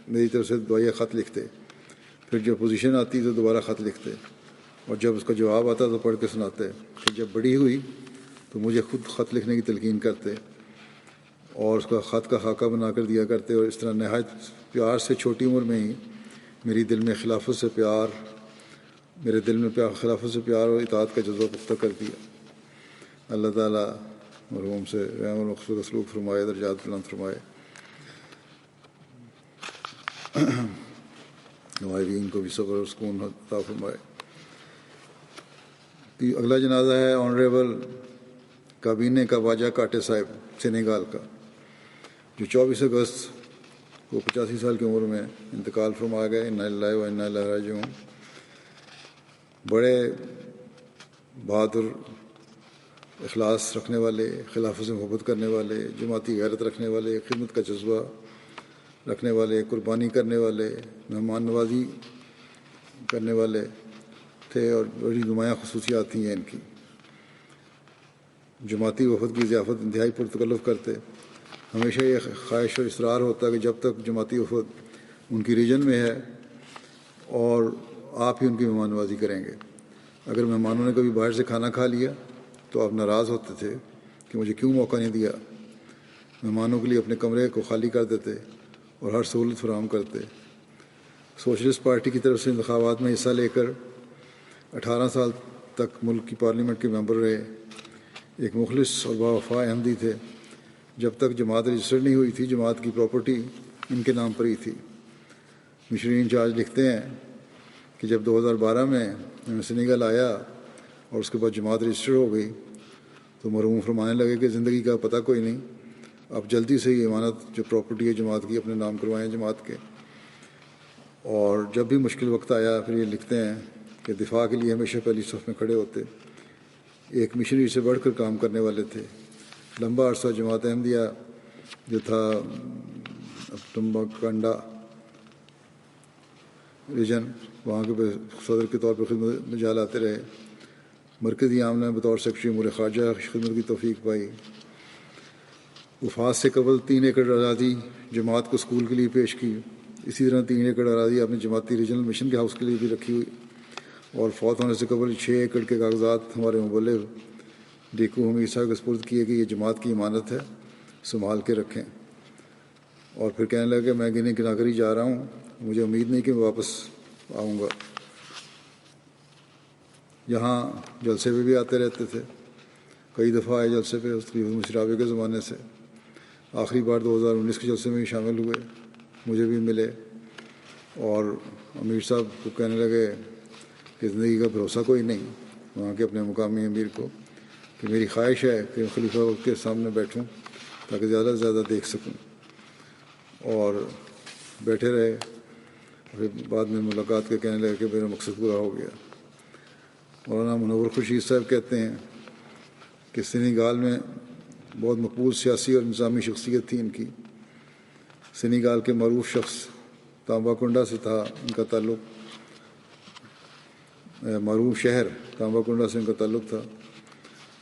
میری طرف سے دعائیہ خط لکھتے. پھر جب پوزیشن آتی تو دوبارہ خط لکھتے اور جب اس کا جواب آتا تو پڑھ کے سناتے. پھر جب بڑی ہوئی تو مجھے خود خط لکھنے کی تلقین کرتے اور اس کا خط کا خاکہ بنا کر دیا کرتے. اور اس طرح نہایت پیار سے چھوٹی عمر میں ہی میرے دل میں خلافت سے پیار اور اطاعت کا جذبہ پختہ کر دیا. اللہ تعالیٰ مرحوم سے رحم و مغفرت سلوک فرمائے، درجات بلند فرمائے. غائبین کو بھی صبر اور سکون عطا فرمائے۔ اگلا جنازہ ہے آنریبل کابینے کا واجہ کاٹے صاحب سینیگال کا، جو 24 اگست کو 85 سال کی عمر میں انتقال فرما گئے۔ انا للہ و انا الیہ راجعون۔ بڑے بہادر، اخلاص رکھنے والے، خلافت سے محبت کرنے والے، جماعتی غیرت رکھنے والے، خدمت کا جذبہ رکھنے والے، قربانی کرنے والے، مہمان نوازی کرنے والے تھے، اور بڑی نمایاں خصوصیات تھیں ان کی۔ جماعتی وفد کی ضیافت انتہائی پرتکلف کرتے۔ ہمیشہ یہ خواہش اور اصرار ہوتا کہ جب تک جماعتی وفد ان کی ریجن میں ہے اور آپ ہی ان کی مہمان نوازی کریں گے۔ اگر مہمانوں نے کبھی باہر سے کھانا کھا لیا تو آپ ناراض ہوتے تھے کہ مجھے کیوں موقع نہیں دیا۔ مہمانوں کے لیے اپنے کمرے کو خالی کر دیتے اور ہر سہولت فراہم کرتے۔ سوشلسٹ پارٹی کی طرف سے انتخابات میں حصہ لے کر 18 سال تک ملک کی پارلیمنٹ کے ممبر رہے۔ ایک مخلص اور باوفا احمدی تھے۔ جب تک جماعت رجسٹرڈ نہیں ہوئی تھی، جماعت کی پراپرٹی ان کے نام پر ہی تھی۔ مشرین انچارج لکھتے ہیں کہ جب 2012 میں سینیگال آیا اور اس کے بعد جماعت رجسٹر ہو گئی تو مرحوم فرمانے لگے کہ زندگی کا پتہ کوئی نہیں، اب جلدی سے یہ امانت جو پراپرٹی ہے جماعت کی اپنے نام کروائیں جماعت کے۔ اور جب بھی مشکل وقت آیا پھر یہ لکھتے ہیں کہ دفاع کے لیے ہمیشہ پہلی صف میں کھڑے ہوتے۔ ایک مشنری سے بڑھ کر کام کرنے والے تھے۔ لمبا عرصہ جماعت احمدیہ جو تھا ٹمباکنڈا ریجن، وہاں کے صدر کے طور پر خدمت میں جالاتے رہے۔ مرکزی عاملہ میں بطور سیکرٹری امور خارجہ خدمت کی توفیق پائی۔ وفات سے قبل 3 ایکڑ اراضی جماعت کو اسکول کے لیے پیش کی۔ اسی طرح 3 ایکڑ اراضی آپ نے جماعتی ریجنل مشن کے ہاؤس کے لیے بھی رکھی ہوئی، اور فوت ہونے سے قبل 6 ایکڑ کے کاغذات ہمارے مبلغ ڈیکو حمید صاحب کے سپرد کیے کہ یہ جماعت کی امانت ہے، سنبھال کے رکھیں۔ اور پھر کہنے لگا کہ میں گنے گنا کر ہی جا رہا ہوں، مجھے امید نہیں کہ میں واپس آؤں گا۔ یہاں جلسے پہ بھی آتے رہتے تھے، کئی دفعہ آئے جلسے پہ مشرابے کے زمانے سے۔ آخری بار 2019 کے جلسے میں ہی شامل ہوئے، مجھے بھی ملے، اور امیر صاحب کو کہنے لگے کہ زندگی کا بھروسہ کوئی نہیں، وہاں کے اپنے مقامی امیر کو، کہ میری خواہش ہے کہ خلیفہ وقت کے سامنے بیٹھوں تاکہ زیادہ سے زیادہ دیکھ سکوں۔ اور بیٹھے رہے، پھر بعد میں ملاقات کے کہنے لگے کہ میرا مقصد پورا ہو گیا۔ مولانا منور خورشید صاحب کہتے ہیں کہ سینیگال میں بہت مقبول سیاسی اور نظامی شخصیت تھی ان کی۔ سینیگال کے معروف شخص تامباکنڈا سے تھا ان کا تعلق، معروف شہر تامباکنڈا سے ان کا تعلق تھا،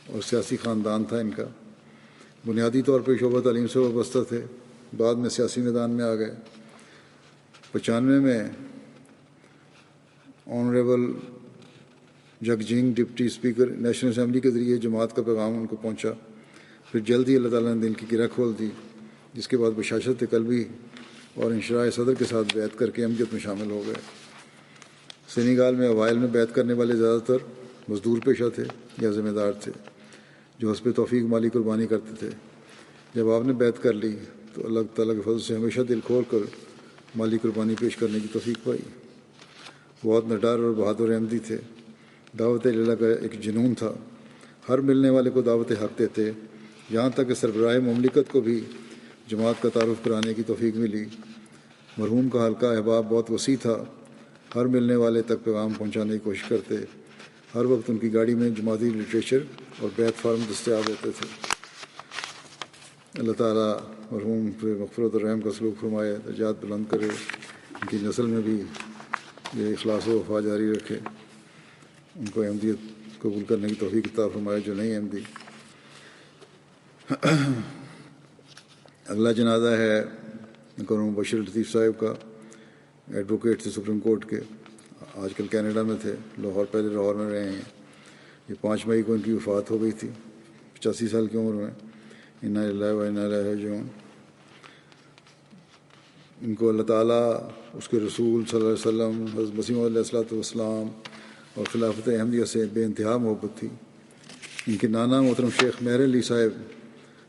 اور سیاسی خاندان تھا ان کا۔ بنیادی طور پہ شعبہ تعلیم سے وابستہ تھے، بعد میں سیاسی میدان میں آ گئے۔ 95 میں آنریبل جگجنگ ڈپٹی اسپیکر نیشنل اسمبلی کے ذریعے جماعت کا پیغام ان کو پہنچا۔ پھر جلد ہی اللہ تعالیٰ نے دل کی گرہ کھول دی، جس کے بعد بشاشت قلبی اور انشراح صدر کے ساتھ بیعت کر کے احمدیت میں شامل ہو گئے۔ سینیگال میں اوائل میں بیعت کرنے والے زیادہ تر مزدور پیشہ تھے یا ذمہ دار تھے، جو حسب توفیق مالی قربانی کرتے تھے۔ جب آپ نے بیعت کر لی تو اللہ تعالیٰ کے فضل سے ہمیشہ دل کھول کر مالی قربانی پیش کرنے کی توفیق پائی۔ بہت نڈر اور بہادر احمدی تھے۔ دعوت اللہ کا ایک جنون تھا، ہر ملنے والے کو دعوت حق دیتے، یہاں تک کہ سربراہ مملکت کو بھی جماعت کا تعارف کرانے کی توفیق ملی۔ مرحوم کا حلقہ احباب بہت وسیع تھا، ہر ملنے والے تک پیغام پہنچانے کی کوشش کرتے۔ ہر وقت ان کی گاڑی میں جماعتی لٹریچر اور بیت فارم دستیاب ہوتے تھے۔ اللہ تعالیٰ مرحوم پہ مغفرت اور رحم کا سلوک فرمائے، درجات بلند کرے، ان کی نسل میں بھی یہ اخلاص و وفا جاری رکھے، ان کو احمدیت قبول کرنے کی توفیق عطا فرمائے جو نہیں احمدی۔ اگلا جنازہ ہے قوم بشیر لطیف صاحب کا، ایڈوکیٹ تھے سپریم کورٹ کے، آج کل کینیڈا میں تھے، لاہور پہلے لاہور میں رہے ہیں۔ یہ 5 مئی کو ان کی وفات ہو گئی تھی 85 سال کی عمر میں۔ انا للہ و انا الیہ راجعون۔ ان کو اللہ تعالیٰ، اس کے رسول صلی اللہ علیہ وسلم، حضرت مسیح موعود علیہ السلام اور خلافت احمدیہ سے بے انتہا محبت تھی۔ ان کے نانا محترم شیخ مہر علی صاحب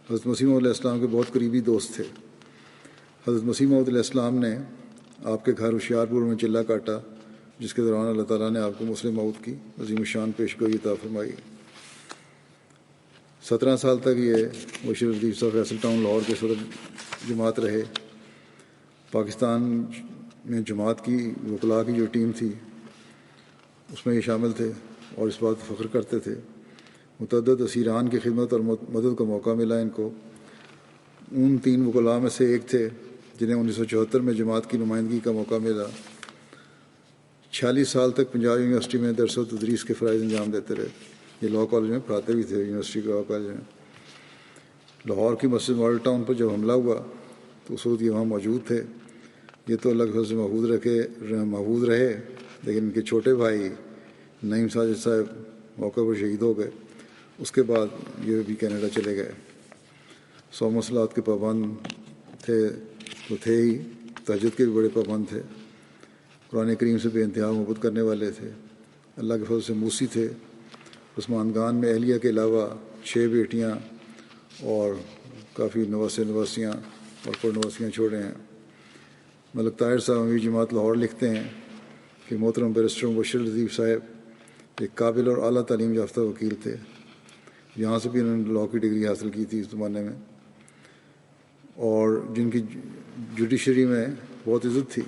حضرت مسیح موعود علیہ السلام کے بہت قریبی دوست تھے۔ حضرت مسیح موعود علیہ السلام نے آپ کے گھر ہوشیارپور میں چلہ کاٹا، جس کے دوران اللہ تعالیٰ نے آپ کو مسلم موت کی عظیم الشان پیشگوئی عطا فرمائی۔ 17 سال تک یہ بشیر لطیف صاحب فیصل ٹاؤن لاہور کے صدر جماعت رہے۔ پاکستان میں جماعت کی وکلاء کی جو ٹیم تھی اس میں یہ شامل تھے اور اس بات فخر کرتے تھے۔ متعدد اسیران کی خدمت اور مدد کا موقع ملا ان کو۔ ان 3 وکلاء میں سے ایک تھے جنہیں 1974 میں جماعت کی نمائندگی کا موقع ملا۔ 46 سال تک پنجاب یونیورسٹی میں درس و تدریس کے فرائض انجام دیتے رہے۔ یہ لاء کالج میں پڑھاتے بھی تھے، یونیورسٹی کے لاء کالج میں۔ لاہور کی مسجد ماڈل ٹاؤن پر جب حملہ ہوا تو اس وقت یہ وہاں موجود تھے۔ یہ تو اللہ کے فضل سے محفوظ رہے، لیکن ان کے چھوٹے بھائی نعیم ساجد صاحب موقع پر شہید ہو گئے۔ اس کے بعد یہ بھی کینیڈا چلے گئے۔ 100 مسلات کے پابند تھے تو تھے ہی، تہجد کے بھی بڑے پابند تھے۔ قرآن کریم سے بے انتہا محبت کرنے والے تھے۔ اللہ کے فضل سے موسی تھے۔ عثمان میں اہلیہ کے علاوہ 6 بیٹیاں اور کافی نواسیاں اور پرنواسیاں چھوڑے ہیں۔ ملک طاہر صاحب امیر جماعت لاہور لکھتے ہیں کہ محترم بیرسٹر مبشر لطیف صاحب ایک قابل اور اعلیٰ تعلیم یافتہ وکیل تھے۔ یہاں سے بھی انہوں نے لاء کی ڈگری حاصل کی تھی اس زمانے میں، اور جن کی جوڈیشری میں بہت عزت تھی۔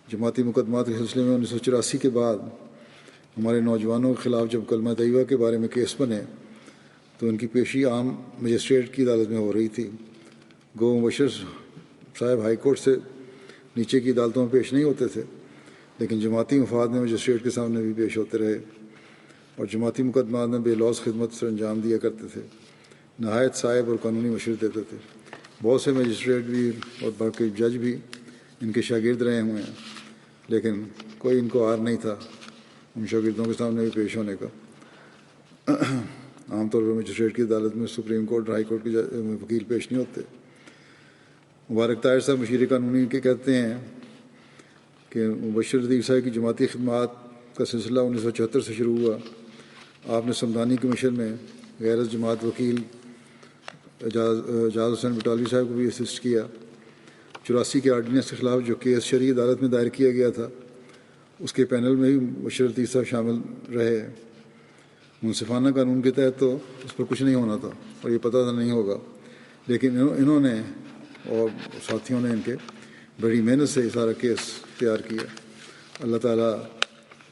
جماعتی مقدمات کے سلسلے میں 1984 کے بعد ہمارے نوجوانوں کے خلاف جب کلمہ طیبہ کے بارے میں کیس بنے تو ان کی پیشی عام مجسٹریٹ کی عدالت میں ہو رہی تھی۔ گو مبشر صاحب ہائی کورٹ سے نیچے کی عدالتوں میں پیش نہیں ہوتے تھے، لیکن جماعتی مفاد میں مجسٹریٹ کے سامنے بھی پیش ہوتے رہے اور جماعتی مقدمات میں بے لوث خدمت سر انجام دیا کرتے تھے۔ نہایت صائب اور قانونی مشورے دیتے تھے۔ بہت سے مجسٹریٹ بھی اور باقی جج بھی ان کے شاگرد رہے ہوئے ہیں، لیکن کوئی ان کو عار نہیں تھا ان شاگردوں کے سامنے بھی پیش ہونے کا۔ عام طور پر مجسٹریٹ کی عدالت میں سپریم کورٹ اور ہائی کورٹ کے وکیل پیش نہیں ہوتے۔ مبارک طاہر صاحب مشیر قانونی کے کہتے ہیں کہ مبشر لطیف صاحب کی جماعتی خدمات کا سلسلہ 1974 سے شروع ہوا۔ آپ نے سمدانی کمیشن میں غیر جماعت وکیل اعجاز حسین بٹالوی صاحب کو بھی اسسٹ کیا۔ 84 کے آرڈیننس کے خلاف جو کیس شرعی عدالت میں دائر کیا گیا تھا اس کے پینل میں بھی مبشر لطیف صاحب شامل رہے۔ منصفانہ قانون کے تحت تو اس پر کچھ نہیں ہونا تھا اور یہ پتہ تھا نہیں ہوگا، لیکن انہوں نے اور ساتھیوں نے ان کے بڑی محنت سے یہ سارا کیس تیار کیا۔ اللہ تعالیٰ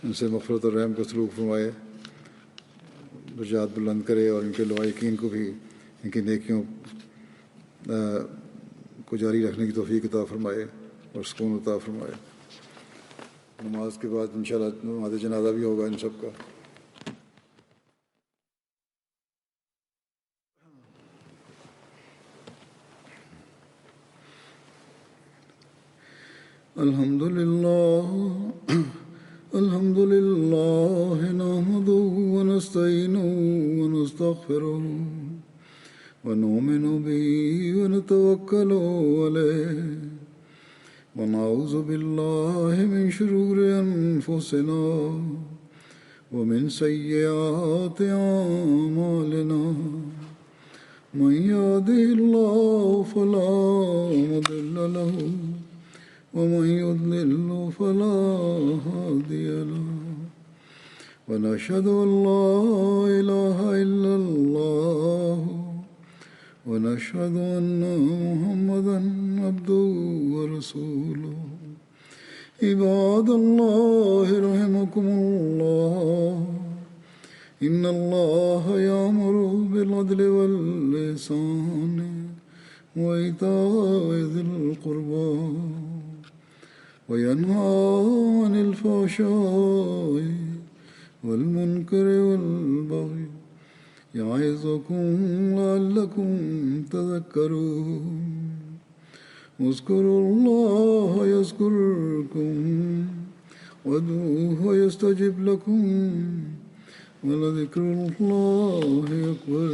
ان سے مغفرت اور رحم کا سلوک فرمائے، درجات بلند کرے اور ان کے لوائقین کو بھی ان کی نیکیوں کو جاری رکھنے کی توفیق عطا فرمائے اور سکون عطا فرمائے۔ نماز کے بعد انشاءاللہ نماز جنازہ بھی ہوگا ان سب کا۔ الحمد لله نحمده ونستعينه ونستغفره ونؤمن به ونتوكل عليه ونعوذ بالله من شرور أنفسنا ومن سيئات أعمالنا من يهده الله فلا مضل له ومن يضلل فلا هادي له ونشهد أن لا إله إلا الله ونشهد أن محمدا عبده ورسوله عباد الله رحمكم الله إن الله يأمر بالعدل والإحسان وإيتاء ذي القربى وينهى عن الفحشاء والمنكر والبغي يعظكم لعلكم تذكرون اذكروا الله يذكركم وادعوه يستجب لكم ولذكر الله أكبر